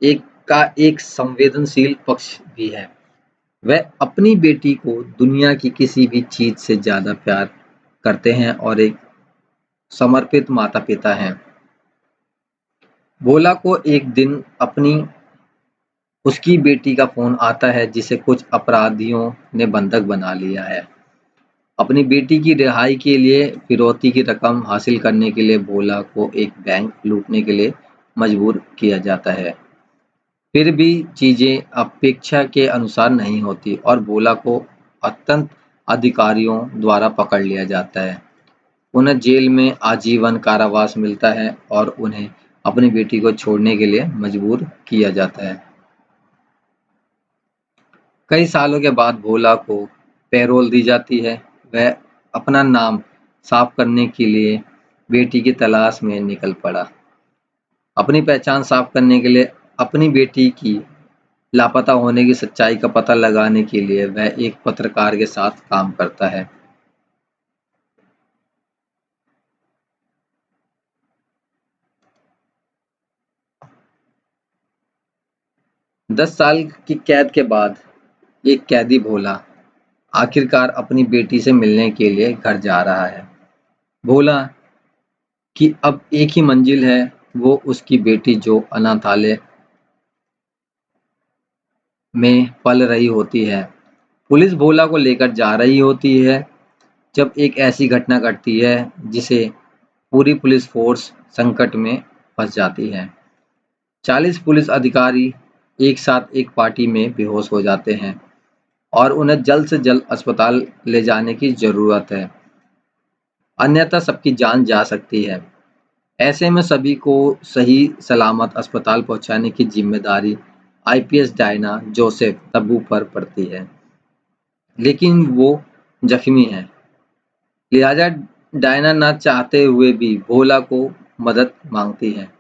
एक संवेदनशील पक्ष भी है। वह अपनी बेटी को दुनिया की किसी भी चीज से ज्यादा प्यार करते हैं और एक समर्पित माता पिता हैं। भोला को एक दिन अपनी उसकी बेटी का फोन आता है जिसे कुछ अपराधियों ने बंधक बना लिया है। अपनी बेटी की रिहाई के लिए फिरौती की रकम हासिल करने के लिए भोला को एक बैंक लूटने के लिए मजबूर किया जाता है। फिर भी चीजें अपेक्षा के अनुसार नहीं होती और भोला को अत्यंत अधिकारियों द्वारा पकड़ लिया जाता है। उन्हें जेल में आजीवन कारावास मिलता है और उन्हें अपनी बेटी को छोड़ने के लिए मजबूर किया जाता है। कई सालों के बाद भोला को पैरोल दी जाती है। वह अपना नाम साफ करने के लिए बेटी की तलाश में निकल पड़ा। अपनी पहचान साफ करने के लिए अपनी बेटी की लापता होने की सच्चाई का पता लगाने के लिए वह एक पत्रकार के साथ काम करता है। 10 साल की कैद के बाद एक कैदी भोला आखिरकार अपनी बेटी से मिलने के लिए घर जा रहा है। भोला की अब एक ही मंजिल है, वो उसकी बेटी जो अनाथालय में पल रही होती है। पुलिस भोला को लेकर जा रही होती है जब एक ऐसी घटना घटती है जिसे पूरी पुलिस फोर्स संकट में फंस जाती है। 40 पुलिस अधिकारी एक साथ एक पार्टी में बेहोश हो जाते हैं और उन्हें जल्द से जल्द अस्पताल ले जाने की जरूरत है, अन्यथा सबकी जान जा सकती है। ऐसे में सभी को सही सलामत अस्पताल पहुंचाने की जिम्मेदारी आईपीएस डायना जोसेफ तब्बू पर पड़ती है, लेकिन वो जख्मी है। लिहाजा डायना ना चाहते हुए भी भोला को मदद मांगती है।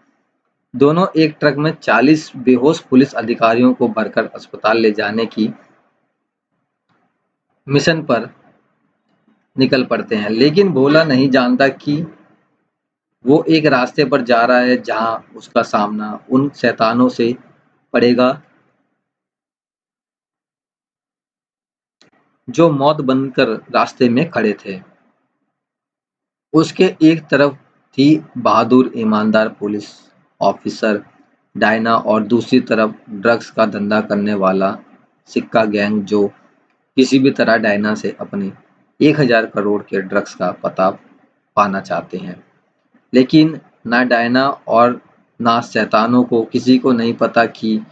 दोनों एक ट्रक में 40 बेहोश पुलिस अधिकारियों को भरकर अस्पताल ले जाने की मिशन पर निकल पड़ते हैं, लेकिन भोला नहीं जानता कि वो एक रास्ते पर जा रहा है जहां उसका सामना उन शैतानों से पड़ेगा जो मौत बनकर रास्ते में खड़े थे। उसके एक तरफ थी बहादुर ईमानदार पुलिस ऑफिसर डायना और दूसरी तरफ ड्रग्स का धंधा करने वाला सिक्का गैंग जो किसी भी तरह डायना से अपने 1000 करोड़ के ड्रग्स का पता पाना चाहते हैं। लेकिन ना डायना और ना शैतानों को किसी को नहीं पता कि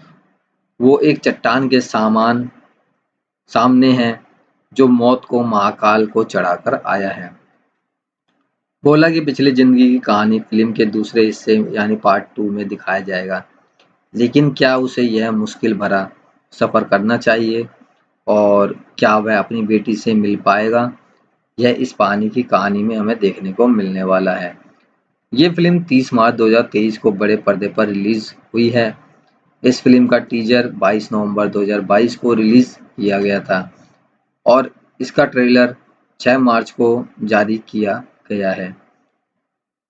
वो एक चट्टान के सामने है जो मौत को महाकाल को चढ़ाकर आया है। भोला की पिछली जिंदगी की कहानी फिल्म के दूसरे हिस्से यानी पार्ट 2 में दिखाया जाएगा, लेकिन क्या उसे यह मुश्किल भरा सफ़र करना चाहिए और क्या वह अपनी बेटी से मिल पाएगा, यह इस कहानी में हमें देखने को मिलने वाला है। ये फिल्म 30 मार्च 2023 को बड़े पर्दे पर रिलीज हुई है। इस फिल्म का टीजर 22 नवंबर 2022 को रिलीज किया गया था और इसका ट्रेलर 6 मार्च को जारी किया गया है।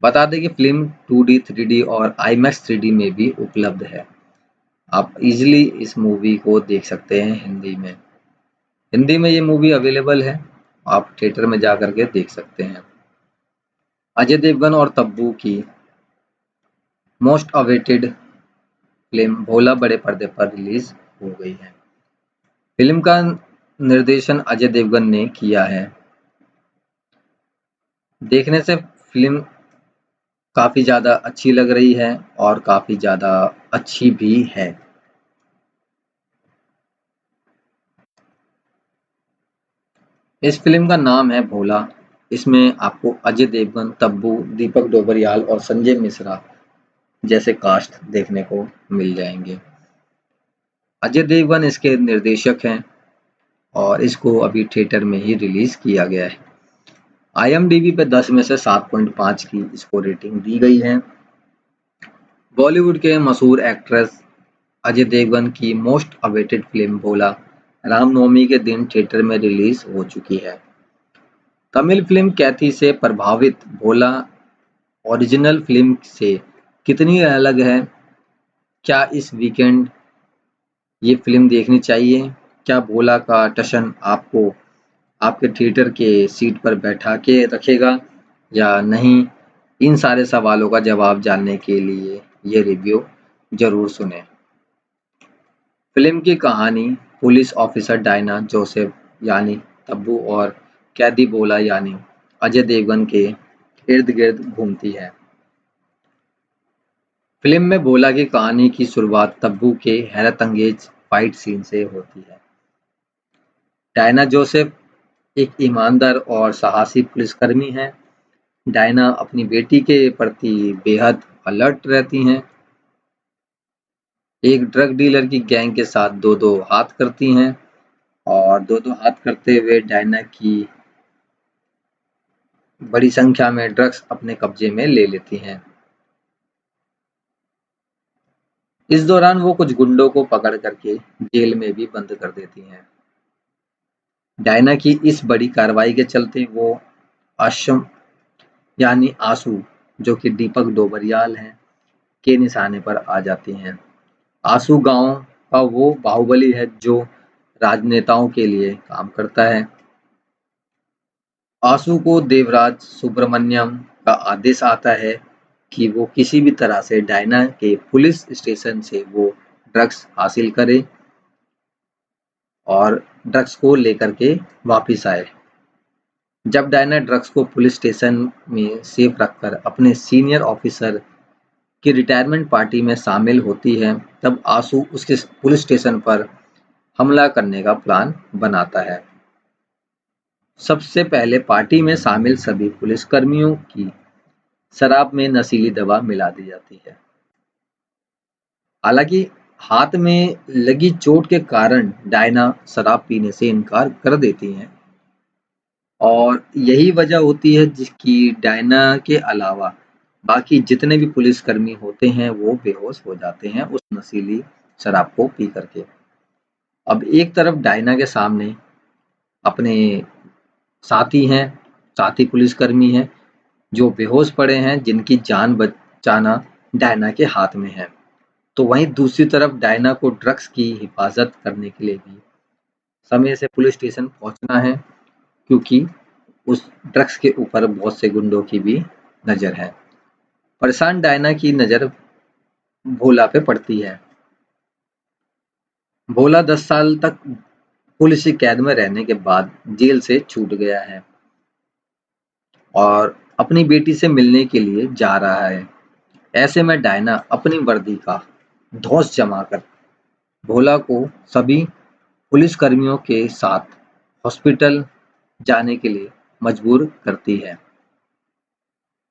बता दें कि फिल्म 2D, 3D और IMAX 3D में भी उपलब्ध है। आप इजीली इस मूवी को देख सकते हैं हिंदी में। हिंदी में ये मूवी अवेलेबल है, आप थिएटर में जा करके देख सकते हैं। अजय देवगन और तब्बू की मोस्ट अवेटेड फिल्म भोला बड़े पर्दे पर रिलीज हो गई है। फिल्म का निर्देशन अजय देवगन ने किया है। देखने से फिल्म काफ़ी ज़्यादा अच्छी लग रही है और काफ़ी ज़्यादा अच्छी भी है। इस फिल्म का नाम है भोला। इसमें आपको अजय देवगन, तब्बू, दीपक डोबरियाल और संजय मिश्रा जैसे कास्ट देखने को मिल जाएंगे। अजय देवगन इसके निर्देशक हैं और इसको अभी थिएटर में ही रिलीज किया गया है। IMDb पे 10 में से 7.5 की इसको रेटिंग दी गई है। बॉलीवुड के मशहूर एक्ट्रेस अजय देवगन की मोस्ट अवेटेड फिल्म भोला रामनवमी के दिन थिएटर में रिलीज हो चुकी है। तमिल फिल्म कैथी से प्रभावित भोला ओरिजिनल फिल्म से कितनी अलग है? क्या इस वीकेंड ये फिल्म देखनी चाहिए? क्या भोला का टशन आपको आपके थिएटर के सीट पर बैठा के रखेगा या नहीं? इन सारे सवालों का जवाब जानने के लिए ये रिव्यू जरूर सुनें। फिल्म की कहानी पुलिस ऑफिसर डायना जोसेफ यानी तब्बू और कैदी भोला यानी अजय देवगन के इर्द गिर्द घूमती है। फिल्म में भोला की कहानी की शुरुआत तब्बू के हैरत अंगेज फाइट सीन से होती है। डायना जोसेफ एक ईमानदार और साहसी पुलिसकर्मी हैं। डायना अपनी बेटी के प्रति बेहद अलर्ट रहती हैं। एक ड्रग डीलर की गैंग के साथ दो-दो हाथ करती हैं और दो-दो हाथ करते हुए डायना की बड़ी संख्या में ड्रग्स अपने कब्जे में ले लेती हैं। इस दौरान वो कुछ गुंडों को पकड़ करके जेल में भी बंद कर देती हैं। डायना की इस बड़ी कार्रवाई के चलते वो आश्रम यानी आंसू, जो कि दीपक डोबरियाल हैं, के निशाने पर आ जाती हैं। आंसू गांव का वो बाहुबली है जो राजनेताओं के लिए काम करता है। आंसू को देवराज सुब्रमण्यम का आदेश आता है कि वो किसी भी तरह से डायना के पुलिस स्टेशन से वो ड्रग्स हासिल करे और ड्रग्स को लेकर के वापिस आए। जब डायना ड्रग्स को पुलिस स्टेशन में सेफ रखकर अपने सीनियर ऑफिसर की रिटायरमेंट पार्टी में शामिल होती है, तब आंसू उसके पुलिस स्टेशन पर हमला करने का प्लान बनाता है। सबसे पहले पार्टी में शामिल सभी पुलिसकर्मियों की शराब में नशीली दवा मिला दी जाती है। हालांकि हाथ में लगी चोट के कारण डायना शराब पीने से इनकार कर देती हैं और यही वजह होती है जिसकी डायना के अलावा बाकी जितने भी पुलिसकर्मी होते हैं वो बेहोश हो जाते हैं उस नशीली शराब को पी करके। अब एक तरफ डायना के सामने अपने साथी हैं, साथी पुलिसकर्मी हैं जो बेहोश पड़े हैं, जिनकी जान बचाना डायना के हाथ में है। तो वहीं दूसरी तरफ डायना को ड्रग्स की हिफाजत करने के लिए भी समय से पुलिस स्टेशन पहुंचना है, क्योंकि उस ड्रग्स के ऊपर बहुत से गुंडों की भी नजर है। परेशान डायना की नजर भोला पे पड़ती है। भोला 10 साल तक पुलिस की कैद में रहने के बाद जेल से छूट गया है और अपनी बेटी से मिलने के लिए जा रहा है। ऐसे में डायना अपनी वर्दी का धौंस जमाकर भोला को सभी पुलिसकर्मियों के साथ हॉस्पिटल जाने के लिए मजबूर करती है।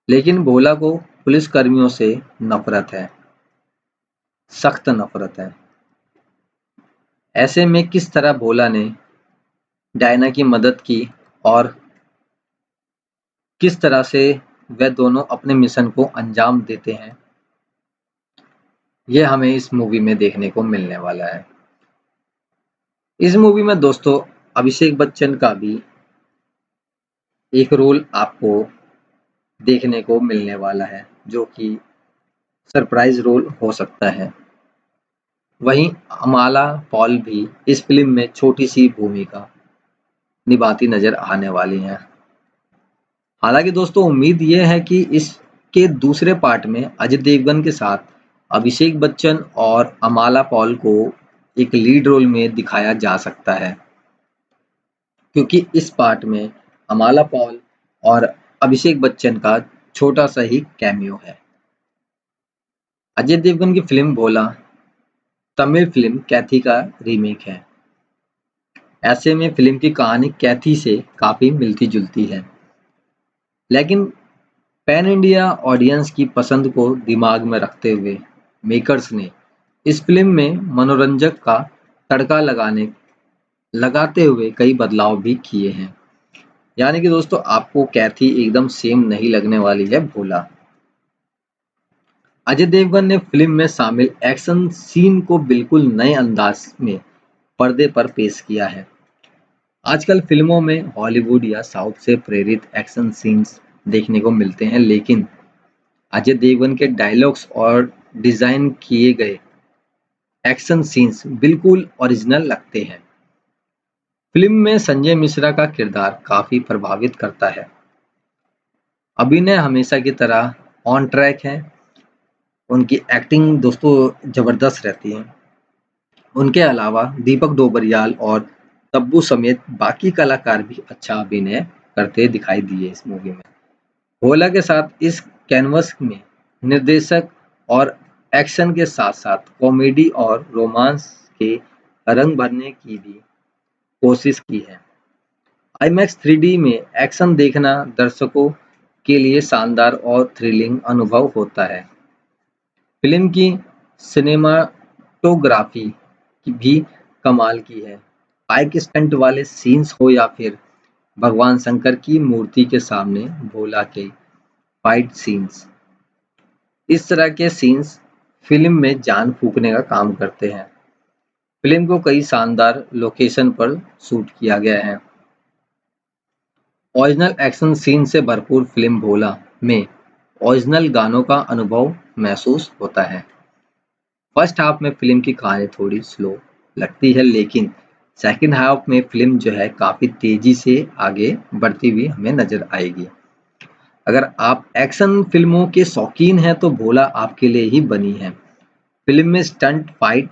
लेकिन भोला को पुलिसकर्मियों से नफरत है, सख्त नफरत है। ऐसे में किस तरह भोला ने डायना की मदद की और किस तरह से वे दोनों अपने मिशन को अंजाम देते हैं, ये हमें इस मूवी में देखने को मिलने वाला है। इस मूवी में दोस्तों अभिषेक बच्चन का भी एक रोल आपको देखने को मिलने वाला है, जो कि सरप्राइज रोल हो सकता है। वहीं अमाला पॉल भी इस फिल्म में छोटी सी भूमिका निभाती नजर आने वाली हैं। हालांकि दोस्तों उम्मीद ये है कि इसके दूसरे पार्ट में अजय देवगन के साथ अभिषेक बच्चन और अमाला पॉल को एक लीड रोल में दिखाया जा सकता है, क्योंकि इस पार्ट में अमाला पॉल और अभिषेक बच्चन का छोटा सा ही कैमियो है। अजय देवगन की फिल्म भोला तमिल फिल्म कैथी का रीमेक है। ऐसे में फिल्म की कहानी कैथी से काफी मिलती जुलती है, लेकिन पैन इंडिया ऑडियंस की पसंद को दिमाग में रखते हुए मेकर्स ने इस फिल्म में मनोरंजक का तड़का लगाते हुए कई बदलाव भी किए हैं। यानी कि दोस्तों आपको कैथी एकदम सेम नहीं लगने वाली है भोला। अजय देवगन ने फिल्म में शामिल एक्शन सीन को बिल्कुल नए अंदाज में पर्दे पर पेश किया है। आजकल फिल्मों में हॉलीवुड या साउथ से प्रेरित एक्शन सीन्स देखने को मिलते हैं, लेकिन अजय देवगन के डायलॉग्स और डिजाइन किए गए एक्शन सीन्स बिल्कुल ओरिजिनल लगते हैं। फिल्म में संजय मिश्रा का किरदार काफी प्रभावित करता है। अभिनय हमेशा की तरह ऑन ट्रैक है। उनकी एक्टिंग दोस्तों जबरदस्त रहती है। उनके अलावा दीपक डोबरियाल और तब्बू समेत बाकी कलाकार भी अच्छा अभिनय करते दिखाई दिए इस मूवी में। भोला के साथ इस कैनवस में निर्देशक और एक्शन के साथ साथ कॉमेडी और रोमांस के रंग भरने की भी कोशिश की है। आईमैक्स 3D में एक्शन देखना दर्शकों के लिए शानदार और थ्रिलिंग अनुभव होता है। फिल्म की सिनेमाटोग्राफी भी कमाल की है। बाइक स्टंट वाले सीन्स हो या फिर भगवान शंकर की मूर्ति के सामने भोला के फाइट सीन्स, इस तरह के सीन्स फिल्म में जान फूंकने का काम करते हैं। फिल्म को कई शानदार लोकेशन पर शूट किया गया है। ओरिजिनल एक्शन सीन से भरपूर फिल्म भोला में ओरिजिनल गानों का अनुभव महसूस होता है। फर्स्ट हाफ में फिल्म की कहानी थोड़ी स्लो लगती है, लेकिन सेकंड हाफ में फिल्म जो है काफ़ी तेज़ी से आगे बढ़ती हुई हमें नज़र आएगी। अगर आप एक्शन फिल्मों के शौकीन हैं तो भोला आपके लिए ही बनी है। फिल्म में स्टंट फाइट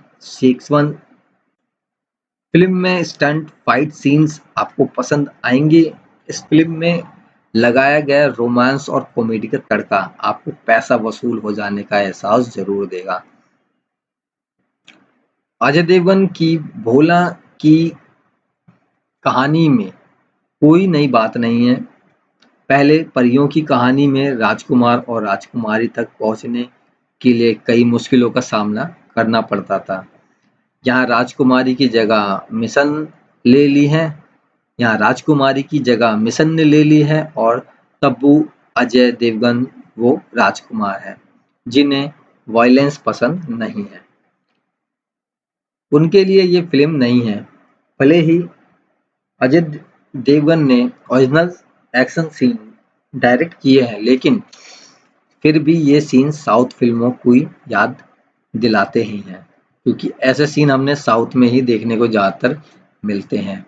सीन्स आपको पसंद आएंगे। इस फिल्म में लगाया गया रोमांस और कॉमेडी का तड़का आपको पैसा वसूल हो जाने का एहसास जरूर देगा। अजय देवगन की भोला की कहानी में कोई नई बात नहीं है। पहले परियों की कहानी में राजकुमार और राजकुमारी तक पहुंचने के लिए कई मुश्किलों का सामना करना पड़ता था। यहाँ राजकुमारी की जगह मिशन ले ली है यहाँ राजकुमारी की जगह मिशन ने ले ली है और तब्बू अजय देवगन वो राजकुमार है जिन्हें वायलेंस पसंद नहीं है। उनके लिए ये फिल्म नहीं है। भले ही अजय देवगन ने ओरिजिनल एक्शन सीन डायरेक्ट किए हैं, लेकिन फिर भी ये सीन साउथ फिल्मों को याद दिलाते ही हैं, क्योंकि ऐसे सीन हमने साउथ में ही देखने को ज़्यादातर मिलते हैं।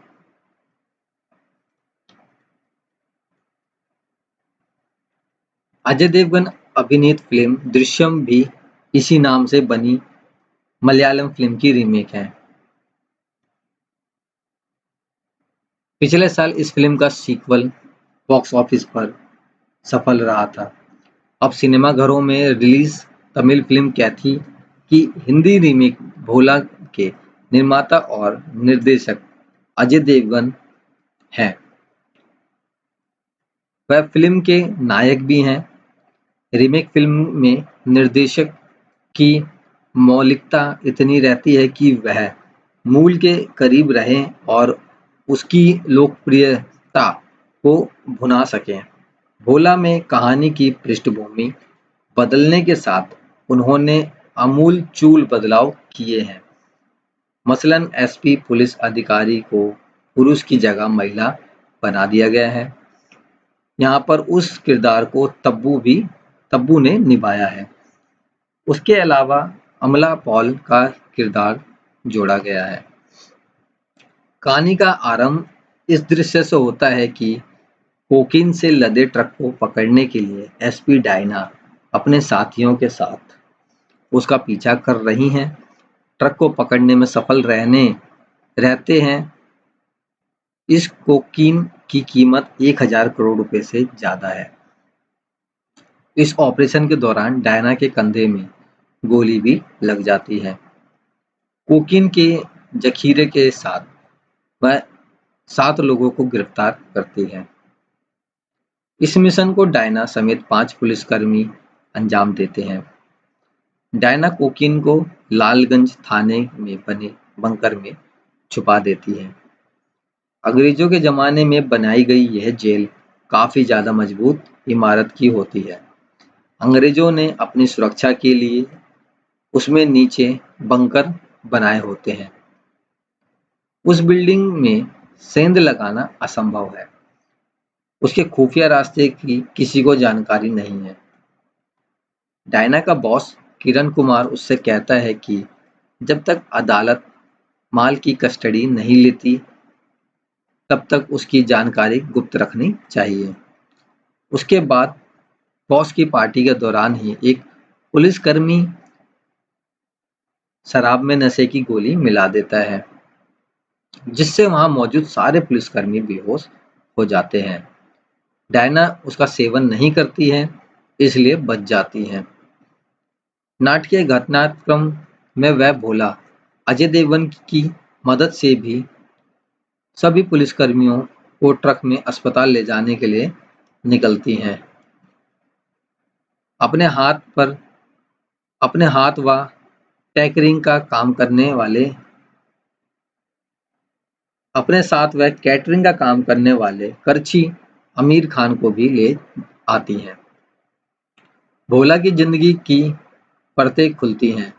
अजय देवगन अभिनीत फिल्म दृश्यम भी इसी नाम से बनी मलयालम फिल्म की रीमेक है। पिछले साल इस फिल्म का सीक्वल बॉक्स ऑफिस पर सफल रहा था। अब सिनेमाघरों में रिलीज तमिल फिल्म कैथी की हिंदी रीमेक भोला के निर्माता और निर्देशक अजय देवगन हैं। वह फिल्म के नायक भी हैं। रीमेक फिल्म में निर्देशक की मौलिकता इतनी रहती है कि वह मूल के करीब रहें और उसकी लोकप्रियता को भुना सकें। भोला में कहानी की पृष्ठभूमि बदलने के साथ उन्होंने आमूल-चूल बदलाव किए हैं। मसलन एसपी पुलिस अधिकारी को पुरुष की जगह महिला बना दिया गया है। यहाँ पर उस किरदार को तब्बू ने निभाया है। उसके अलावा अमला पॉल का किरदार जोड़ा गया है। कहानी का आरंभ इस दृश्य से होता है कि कोकीन से लदे ट्रक को पकड़ने के लिए एसपी डायना अपने साथियों के साथ उसका पीछा कर रही हैं। ट्रक को पकड़ने में सफल रहते हैं। इस कोकीन की कीमत 1000 करोड़ रुपए से ज़्यादा है। इस ऑपरेशन के दौरान डायना के कंधे में गोली भी लग जाती है। कोकीन के जखीरे के साथ वह 7 लोगों को गिरफ्तार करती है। इस मिशन को डायना समेत 5 पुलिसकर्मी अंजाम देते हैं। डायना कोकीन को लालगंज थाने में बने बंकर में छुपा देती है। अंग्रेजों के ज़माने में बनाई गई यह जेल काफ़ी ज़्यादा मजबूत इमारत की होती है। अंग्रेजों ने अपनी सुरक्षा के लिए उसमें नीचे बंकर बनाए होते हैं। उस बिल्डिंग में सेंध लगाना असंभव है। उसके खुफिया रास्ते की किसी को जानकारी नहीं है। डायना का बॉस किरण कुमार उससे कहता है कि जब तक अदालत माल की कस्टडी नहीं लेती तब तक उसकी जानकारी गुप्त रखनी चाहिए। उसके बाद बॉस की पार्टी के दौरान ही एक पुलिसकर्मी शराब में नशे की गोली मिला देता है, जिससे वहां मौजूद सारे पुलिसकर्मी बेहोश हो जाते हैं। डायना उसका सेवन नहीं करती है, इसलिए बच जाती है। नाटकीय घटनाक्रम में वह भोला अजय देवगन की मदद से भी सभी पुलिसकर्मियों को ट्रक में अस्पताल ले जाने के लिए निकलती हैं। अपने हाथ पर अपने हाथ व टैंकरिंग का काम करने वाले अपने साथ वह कैटरिंग का काम करने वाले करछी आमिर खान को भी ले आती हैं। भोला की जिंदगी की परतें खुलती हैं।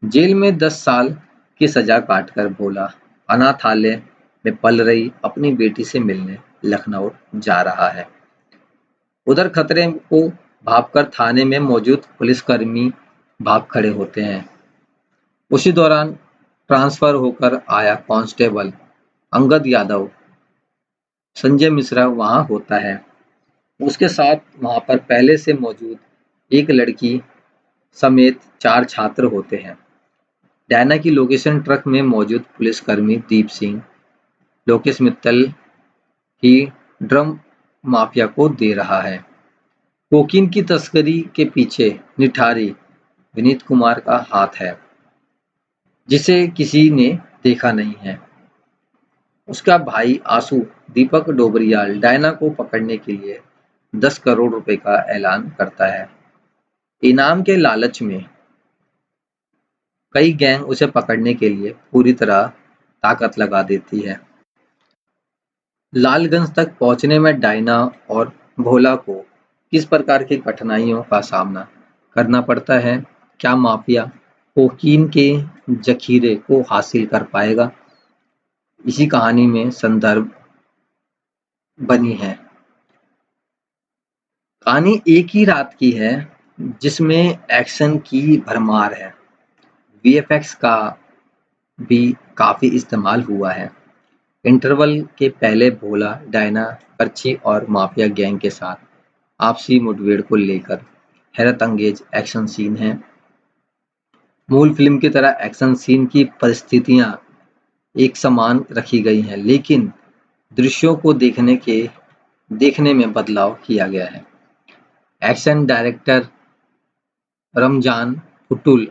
जेल में 10 साल की सजा काटकर भोला अनाथालय में पल रही अपनी बेटी से मिलने लखनऊ जा रहा है। उधर खतरे को भांपकर थाने में मौजूद पुलिसकर्मी भाग खड़े होते हैं। उसी दौरान ट्रांसफर होकर आया कांस्टेबल अंगद यादव संजय मिश्रा वहां होता है। उसके साथ वहां पर पहले से मौजूद एक लड़की समेत 4 छात्र होते हैं। डायना की लोकेशन ट्रक में मौजूद पुलिसकर्मी दीप सिंह लोकेश मित्तल ही ड्रम माफिया को दे रहा है। कोकीन की तस्करी के पीछे निठारी विनीत कुमार का हाथ है, जिसे किसी ने देखा नहीं है। उसका भाई आंसू दीपक डोबरियाल डायना को पकड़ने के लिए 10 करोड़ रुपए का ऐलान करता है। इनाम के लालच में कई गैंग उसे पकड़ने के लिए पूरी तरह ताकत लगा देती है। लालगंज तक पहुंचने में डायना और भोला को किस प्रकार की कठिनाइयों का सामना करना पड़ता है? क्या माफिया कोकीन के जखीरे को हासिल कर पाएगा? इसी कहानी में संदर्भ बनी है। कहानी एक ही रात की है, जिसमें एक्शन की भरमार है। वीएफएक्स का भी काफी इस्तेमाल हुआ है। इंटरवल के पहले भोला डायना करछी और माफिया गैंग के साथ आपसी मुठभेड़ को लेकर हैरत अंगेज एक्शन सीन है। मूल फिल्म की तरह एक्शन सीन की परिस्थितियां एक समान रखी गई हैं, लेकिन दृश्यों को देखने में बदलाव किया गया है। एक्शन डायरेक्टर रमजान पुटुल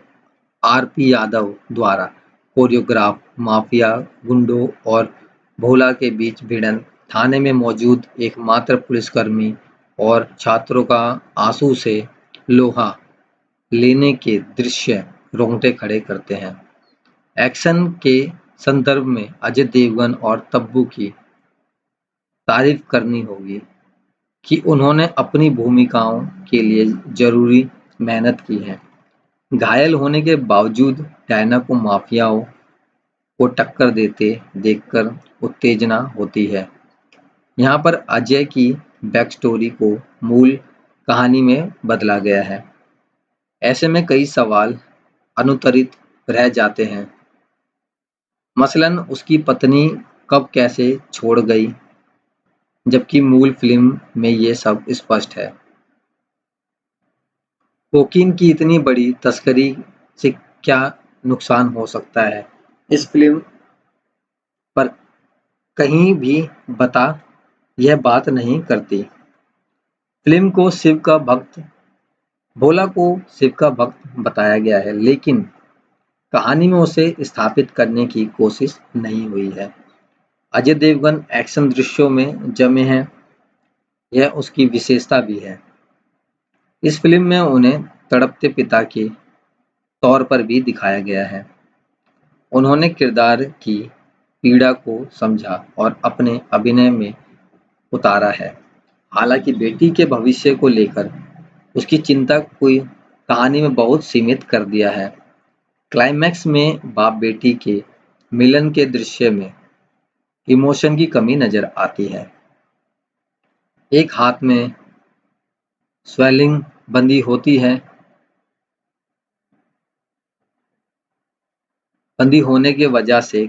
आरपी यादव द्वारा कोरियोग्राफ माफिया गुंडों और भोला के बीच भिड़न, थाने में मौजूद एकमात्र पुलिसकर्मी और छात्रों का आंसू से लोहा लेने के दृश्य रोंगटे खड़े करते हैं। एक्शन के संदर्भ में अजय देवगन और तब्बू की तारीफ करनी होगी कि उन्होंने अपनी भूमिकाओं के लिए जरूरी मेहनत की है। घायल होने के बावजूद डायना को माफियाओं को टक्कर देते देखकर उत्तेजना होती है। यहाँ पर अजय की बैक स्टोरी को मूल कहानी में बदला गया है। ऐसे में कई सवाल अनुत्तरित रह जाते हैं। मसलन उसकी पत्नी कब कैसे छोड़ गई, जबकि मूल फिल्म में ये सब स्पष्ट है। कोकीन की इतनी बड़ी तस्करी से क्या नुकसान हो सकता है, इस फिल्म पर कहीं भी यह बात नहीं करती। फिल्म को भोला को शिव का भक्त बताया गया है, लेकिन कहानी में उसे स्थापित करने की कोशिश नहीं हुई है। अजय देवगन एक्शन दृश्यों में जमे हैं, यह उसकी विशेषता भी है। इस फिल्म में उन्हें तड़पते पिता के तौर पर भी दिखाया गया है। उन्होंने किरदार की पीड़ा को समझा और अपने अभिनय में उतारा है। हालांकि बेटी के भविष्य को लेकर उसकी चिंता को कहानी में बहुत सीमित कर दिया है। क्लाइमैक्स में बाप बेटी के मिलन के दृश्य में इमोशन की कमी नजर आती है। एक हाथ में स्वेलिंग बंदी होने की वजह से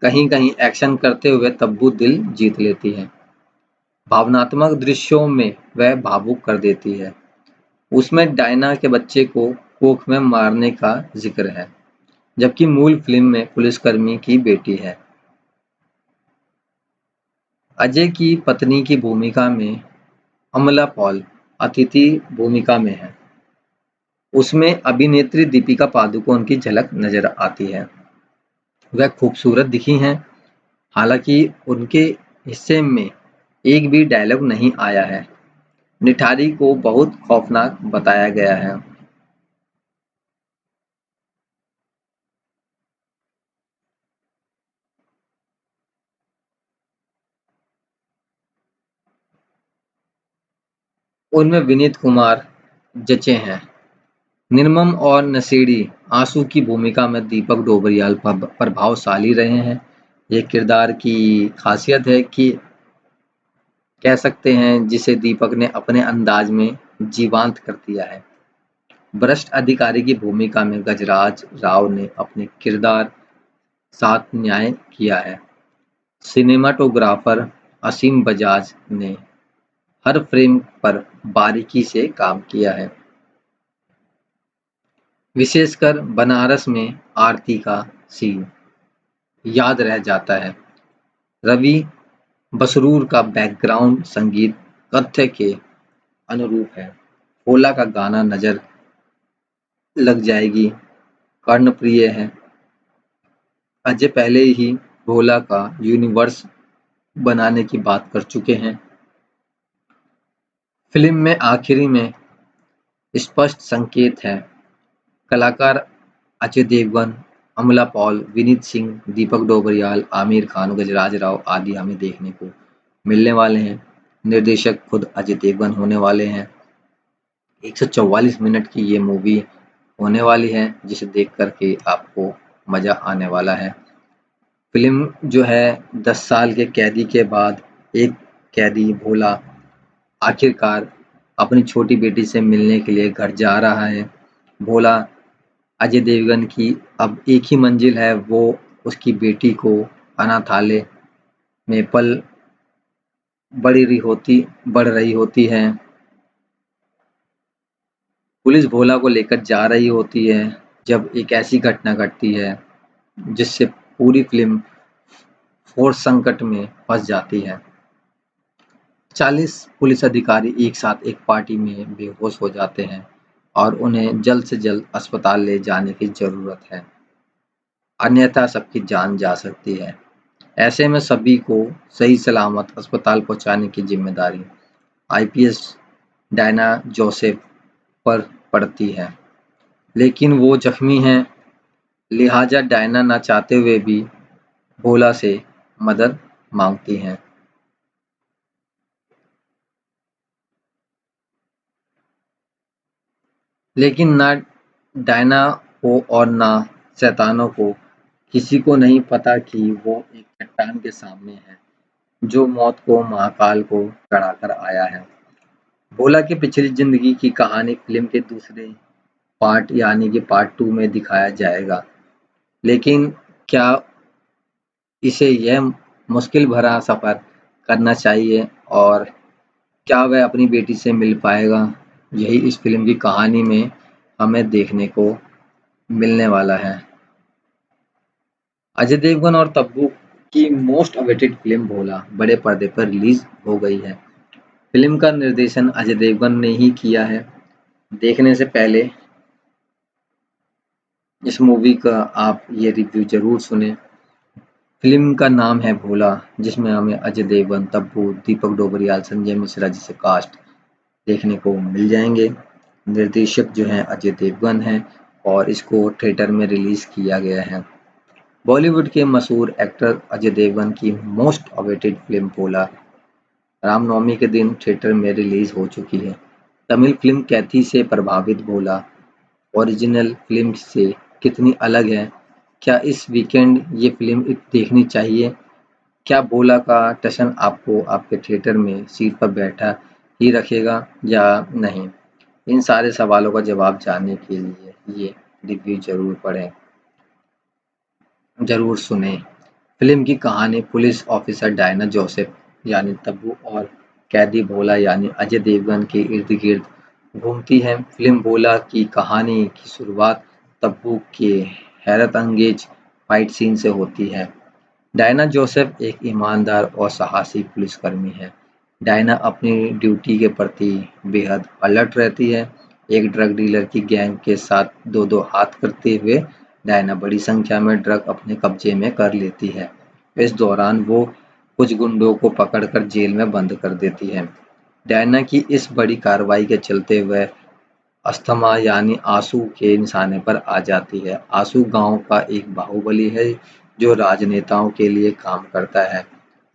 कहीं-कहीं एक्शन करते हुए तब्बू दिल जीत लेती है। भावनात्मक दृश्यों में वह भावुक कर देती है। उसमें डायना के बच्चे को कोख में मारने का जिक्र है। जबकि मूल फिल्म में पुलिसकर्मी की बेटी है। अजय की पत्नी की भूमिका में अमला पॉल अतिथि भूमिका में है। उसमें अभिनेत्री दीपिका पादुकोण की झलक नजर आती है। वह खूबसूरत दिखी हैं, हालांकि उनके हिस्से में एक भी डायलॉग नहीं आया है। निठारी को बहुत खौफनाक बताया गया है। उनमें विनीत कुमार जचे हैं। निर्मम और नशेड़ी आंसू की भूमिका में दीपक डोबरियाल प्रभावशाली रहे हैं। ये किरदार की खासियत है कि कह सकते हैं जिसे दीपक ने अपने अंदाज में जीवंत कर दिया है। भ्रष्ट अधिकारी की भूमिका में गजराज राव ने अपने किरदार साथ न्याय किया है। सिनेमाटोग्राफर असीम बजाज ने हर फ्रेम पर बारीकी से काम किया है। विशेषकर बनारस में आरती का सीन याद रह जाता है। रवि बसरूर का बैकग्राउंड संगीत कथ्य के अनुरूप है। भोला का गाना नजर लग जाएगी कर्णप्रिय है। अजय पहले ही भोला का यूनिवर्स बनाने की बात कर चुके हैं। फिल्म में आखिरी में स्पष्ट संकेत है। कलाकार अजय देवगन, अमला पॉल, विनीत सिंह, दीपक डोबरियाल, आमिर खान, गजराज राव आदि हमें देखने को मिलने वाले हैं। निर्देशक खुद अजय देवगन होने वाले हैं। 144 मिनट की ये मूवी होने वाली है, जिसे देख कर के आपको मज़ा आने वाला है। फिल्म जो है 10 साल के कैदी के बाद एक कैदी भोला आखिरकार अपनी छोटी बेटी से मिलने के लिए घर जा रहा है। भोला अजय देवगन की अब एक ही मंजिल है, वो उसकी बेटी को अनाथालय में पल बढ़ रही होती है। पुलिस भोला को लेकर जा रही होती है जब एक ऐसी घटना घटती है जिससे पूरी फिल्म फोर्स संकट में फंस जाती है। 40 पुलिस अधिकारी एक साथ एक पार्टी में बेहोश हो जाते हैं और उन्हें जल्द से जल्द अस्पताल ले जाने की जरूरत है, अन्यथा सबकी जान जा सकती है। ऐसे में सभी को सही सलामत अस्पताल पहुंचाने की जिम्मेदारी आईपीएस डायना जोसेफ पर पड़ती है, लेकिन वो जख्मी हैं, लिहाजा डायना न चाहते हुए भी भोला से मदद मांगती हैं। लेकिन ना डायना को और ना शैतानों को किसी को नहीं पता कि वो एक चट्टान के सामने है जो मौत को महाकाल को चढ़ाकर आया है। भोला की पिछली जिंदगी की कहानी फिल्म के दूसरे पार्ट यानी कि पार्ट 2 में दिखाया जाएगा। लेकिन क्या इसे यह मुश्किल भरा सफ़र करना चाहिए और क्या वह अपनी बेटी से मिल पाएगा? यही इस फिल्म की कहानी में हमें देखने को मिलने वाला है। अजय देवगन और तब्बू की मोस्ट अवेटेड फिल्म भोला बड़े पर्दे पर रिलीज हो गई है। फिल्म का निर्देशन अजय देवगन ने ही किया है। देखने से पहले इस मूवी का आप ये रिव्यू जरूर सुने। फिल्म का नाम है भोला, जिसमें हमें अजय देवगन, तब्बू, दीपक डोबरियाल, संजय मिश्रा जैसे कास्ट देखने को मिल जाएंगे। निर्देशक जो हैं अजय देवगन हैं और इसको थिएटर में रिलीज किया गया है। बॉलीवुड के मशहूर एक्टर अजय देवगन की मोस्ट अवेटेड फिल्म भोला रामनवमी के दिन थिएटर में रिलीज हो चुकी है। तमिल फिल्म कैथी से प्रभावित भोला ओरिजिनल फिल्म से कितनी अलग है? क्या इस वीकेंड ये फिल्म देखनी चाहिए? क्या भोला का टशन आपको आपके थिएटर में सीट पर बैठा ही रखेगा या नहीं? इन सारे सवालों का जवाब जानने के लिए ये रिव्यू जरूर पढ़ें, जरूर सुने। फिल्म की कहानी पुलिस ऑफिसर डायना जोसेफ यानी तब्बू और कैदी भोला यानी अजय देवगन के इर्द गिर्द घूमती है। फिल्म भोला की कहानी की शुरुआत तब्बू के हैरत अंगेज फाइट सीन से होती है। डायना जोसेफ एक ईमानदार और साहसी पुलिसकर्मी है। डायना अपनी ड्यूटी के प्रति बेहद अलर्ट रहती है। एक ड्रग डीलर की गैंग के साथ दो हाथ करते हुए डायना बड़ी संख्या में ड्रग अपने कब्जे में कर लेती है। इस दौरान वो कुछ गुंडों को पकड़कर जेल में बंद कर देती है। डायना की इस बड़ी कार्रवाई के चलते वह अस्थमा यानी आंसू के निशाने पर आ जाती है। आंसू गांव का एक बाहुबली है जो राजनेताओं के लिए काम करता है।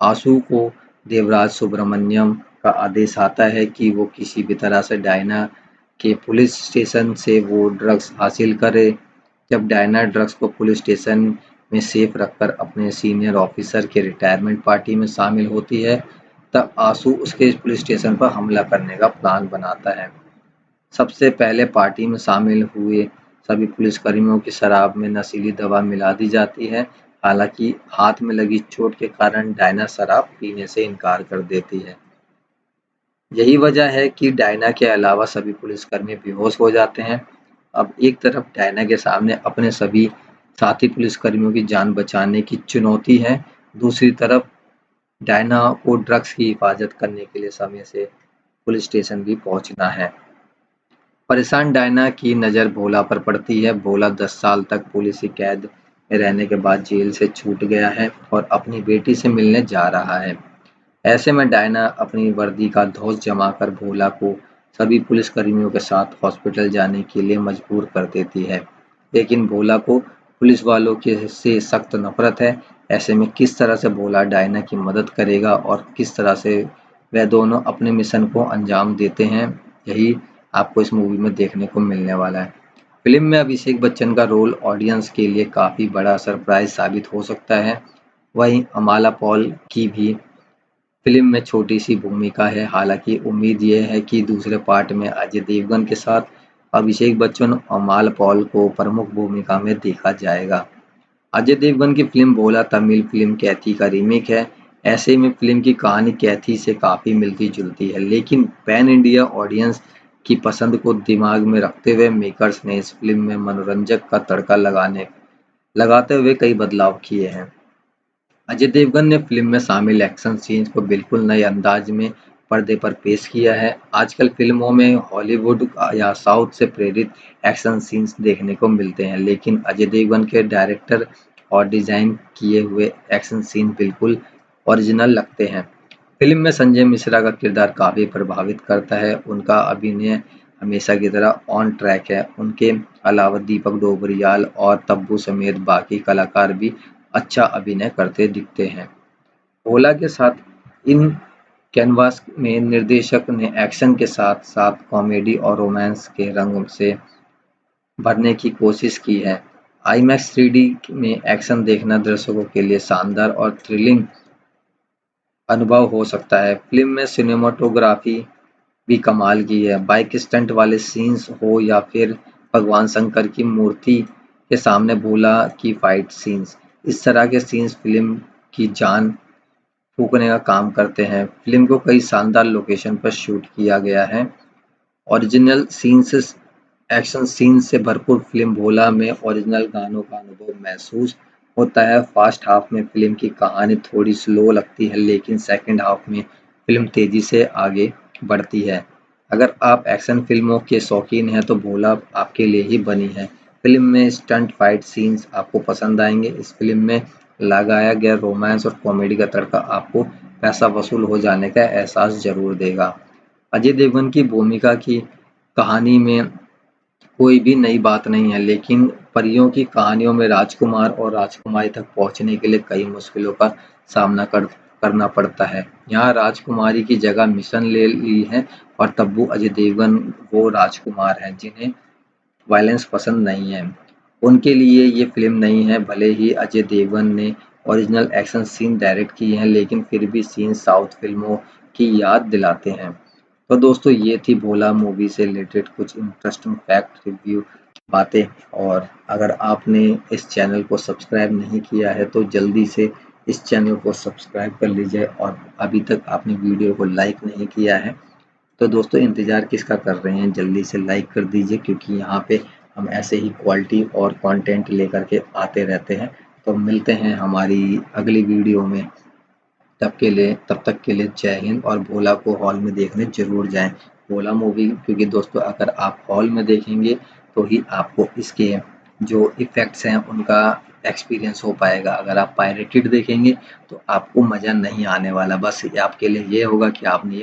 आंसू को देवराज सुब्रमण्यम का आदेश आता है कि वो किसी भी तरह से डायना के पुलिस स्टेशन से वो ड्रग्स हासिल करे। जब डायना ड्रग्स को पुलिस स्टेशन में सेफ रखकर अपने सीनियर ऑफिसर के रिटायरमेंट पार्टी में शामिल होती है, तब आंसू उसके पुलिस स्टेशन पर हमला करने का प्लान बनाता है। सबसे पहले पार्टी में शामिल हुए सभी पुलिसकर्मियों की शराब में नशीली दवा मिला दी जाती है। हालांकि हाथ में लगी चोट के कारण डायना शराब पीने से इनकार कर देती है। यही वजह है कि डायना के अलावा सभी पुलिसकर्मी बेहोश हो जाते हैं। अब एक तरफ डायना के सामने अपने सभी साथी पुलिसकर्मियों की जान बचाने की चुनौती है, दूसरी तरफ डायना को ड्रग्स की हिफाजत करने के लिए समय से पुलिस स्टेशन भी पहुंचना है। परेशान डायना की नज़र भोला पर पड़ती है। भोला 10 साल तक पुलिस की कैद में रहने के बाद जेल से छूट गया है और अपनी बेटी से मिलने जा रहा है। ऐसे में डायना अपनी वर्दी का धौंस जमाकर भोला को सभी पुलिसकर्मियों के साथ हॉस्पिटल जाने के लिए मजबूर कर देती है। लेकिन भोला को पुलिस वालों के से सख्त नफरत है। ऐसे में किस तरह से भोला डायना की मदद करेगा और किस तरह से वह दोनों अपने मिशन को अंजाम देते हैं, यही आपको इस मूवी में देखने को मिलने वाला है। फिल्म में अभिषेक बच्चन का रोल ऑडियंस के लिए काफ़ी बड़ा सरप्राइज साबित हो सकता है। वहीं अमाला पॉल की भी फिल्म में छोटी सी भूमिका है। हालांकि उम्मीद यह है कि दूसरे पार्ट में अजय देवगन के साथ अभिषेक बच्चन और अमाला पॉल को प्रमुख भूमिका में देखा जाएगा। अजय देवगन की फिल्म भोला तमिल फिल्म कैथी का रीमेक है। ऐसे में फिल्म की कहानी कैथी से काफ़ी मिलती जुलती है, लेकिन पैन इंडिया ऑडियंस की पसंद को दिमाग में रखते हुए मेकर्स ने इस फिल्म में मनोरंजक का तड़का लगाते हुए कई बदलाव किए हैं। अजय देवगन ने फिल्म में शामिल एक्शन सीन्स को बिल्कुल नए अंदाज में पर्दे पर पेश किया है। आजकल फिल्मों में हॉलीवुड या साउथ से प्रेरित एक्शन सीन्स देखने को मिलते हैं, लेकिन अजय देवगन के डायरेक्टर और डिजाइन किए हुए एक्शन सीन बिल्कुल ओरिजिनल लगते हैं। फिल्म में संजय मिश्रा का किरदार काफ़ी प्रभावित करता है। उनका अभिनय हमेशा की तरह ऑन ट्रैक है। उनके अलावा दीपक डोबरियाल और तब्बू समेत बाकी कलाकार भी अच्छा अभिनय करते दिखते हैं। भोला के साथ इन कैनवास में निर्देशक ने एक्शन के साथ साथ कॉमेडी और रोमांस के रंग से भरने की कोशिश की है। आईमैक्स 3D में एक्शन देखना दर्शकों के लिए शानदार और थ्रिलिंग अनुभव हो सकता है। फिल्म में सिनेमाटोग्राफी भी कमाल की है। बाइक स्टंट वाले सीन्स हो या फिर भगवान शंकर की मूर्ति के सामने भोला की फाइट सीन्स, इस तरह के सीन्स फिल्म की जान फूकने का काम करते हैं। फिल्म को कई शानदार लोकेशन पर शूट किया गया है। ओरिजिनल सीन्स एक्शन सीन से भरपूर फिल्म भोला में ओरिजिनल गानों का अनुभव महसूस होता है। फर्स्ट हाफ में फिल्म की कहानी थोड़ी स्लो लगती है, लेकिन सेकंड हाफ में फिल्म तेजी से आगे बढ़ती है। अगर आप एक्शन फिल्मों के शौकीन हैं तो भोला आपके लिए ही बनी है। फिल्म में स्टंट फाइट सीन्स आपको पसंद आएंगे। इस फिल्म में लगाया गया रोमांस और कॉमेडी का तड़का आपको पैसा वसूल हो जाने का एहसास जरूर देगा। अजय देवगन की भूमिका की कहानी में कोई भी नई बात नहीं है, लेकिन परियों की कहानियों में राजकुमार और राजकुमारी तक पहुंचने के लिए कई मुश्किलों का सामना करना पड़ता है। यहाँ राजकुमारी की जगह मिशन ले ली है और तब्बू अजय देवगन वो राजकुमार हैं जिन्हें वायलेंस पसंद नहीं है। उनके लिए ये फिल्म नहीं है। भले ही अजय देवगन ने ओरिजिनल एक्शन सीन डायरेक्ट किए हैं, लेकिन फिर भी सीन साउथ फिल्मों की याद दिलाते हैं। तो दोस्तों ये थी भोला मूवी से रिलेटेड कुछ इंटरेस्टिंग फैक्ट रिव्यू बातें। और अगर आपने इस चैनल को सब्सक्राइब नहीं किया है तो जल्दी से इस चैनल को सब्सक्राइब कर लीजिए, और अभी तक आपने वीडियो को लाइक नहीं किया है तो दोस्तों इंतज़ार किसका कर रहे हैं, जल्दी से लाइक कर दीजिए, क्योंकि यहाँ पे हम ऐसे ही क्वालिटी और कंटेंट लेकर के आते रहते हैं। तो मिलते हैं हमारी अगली वीडियो में। तब तक के लिए जय हिंद। और भोला को हॉल में देखने ज़रूर जाएँ। भोला मूवी, क्योंकि दोस्तों अगर आप हॉल में देखेंगे तो ही आपको इसके जो इफ़ेक्ट्स हैं उनका एक्सपीरियंस हो पाएगा। अगर आप पायरेटेड देखेंगे तो आपको मज़ा नहीं आने वाला। बस आपके लिए ये होगा कि आपने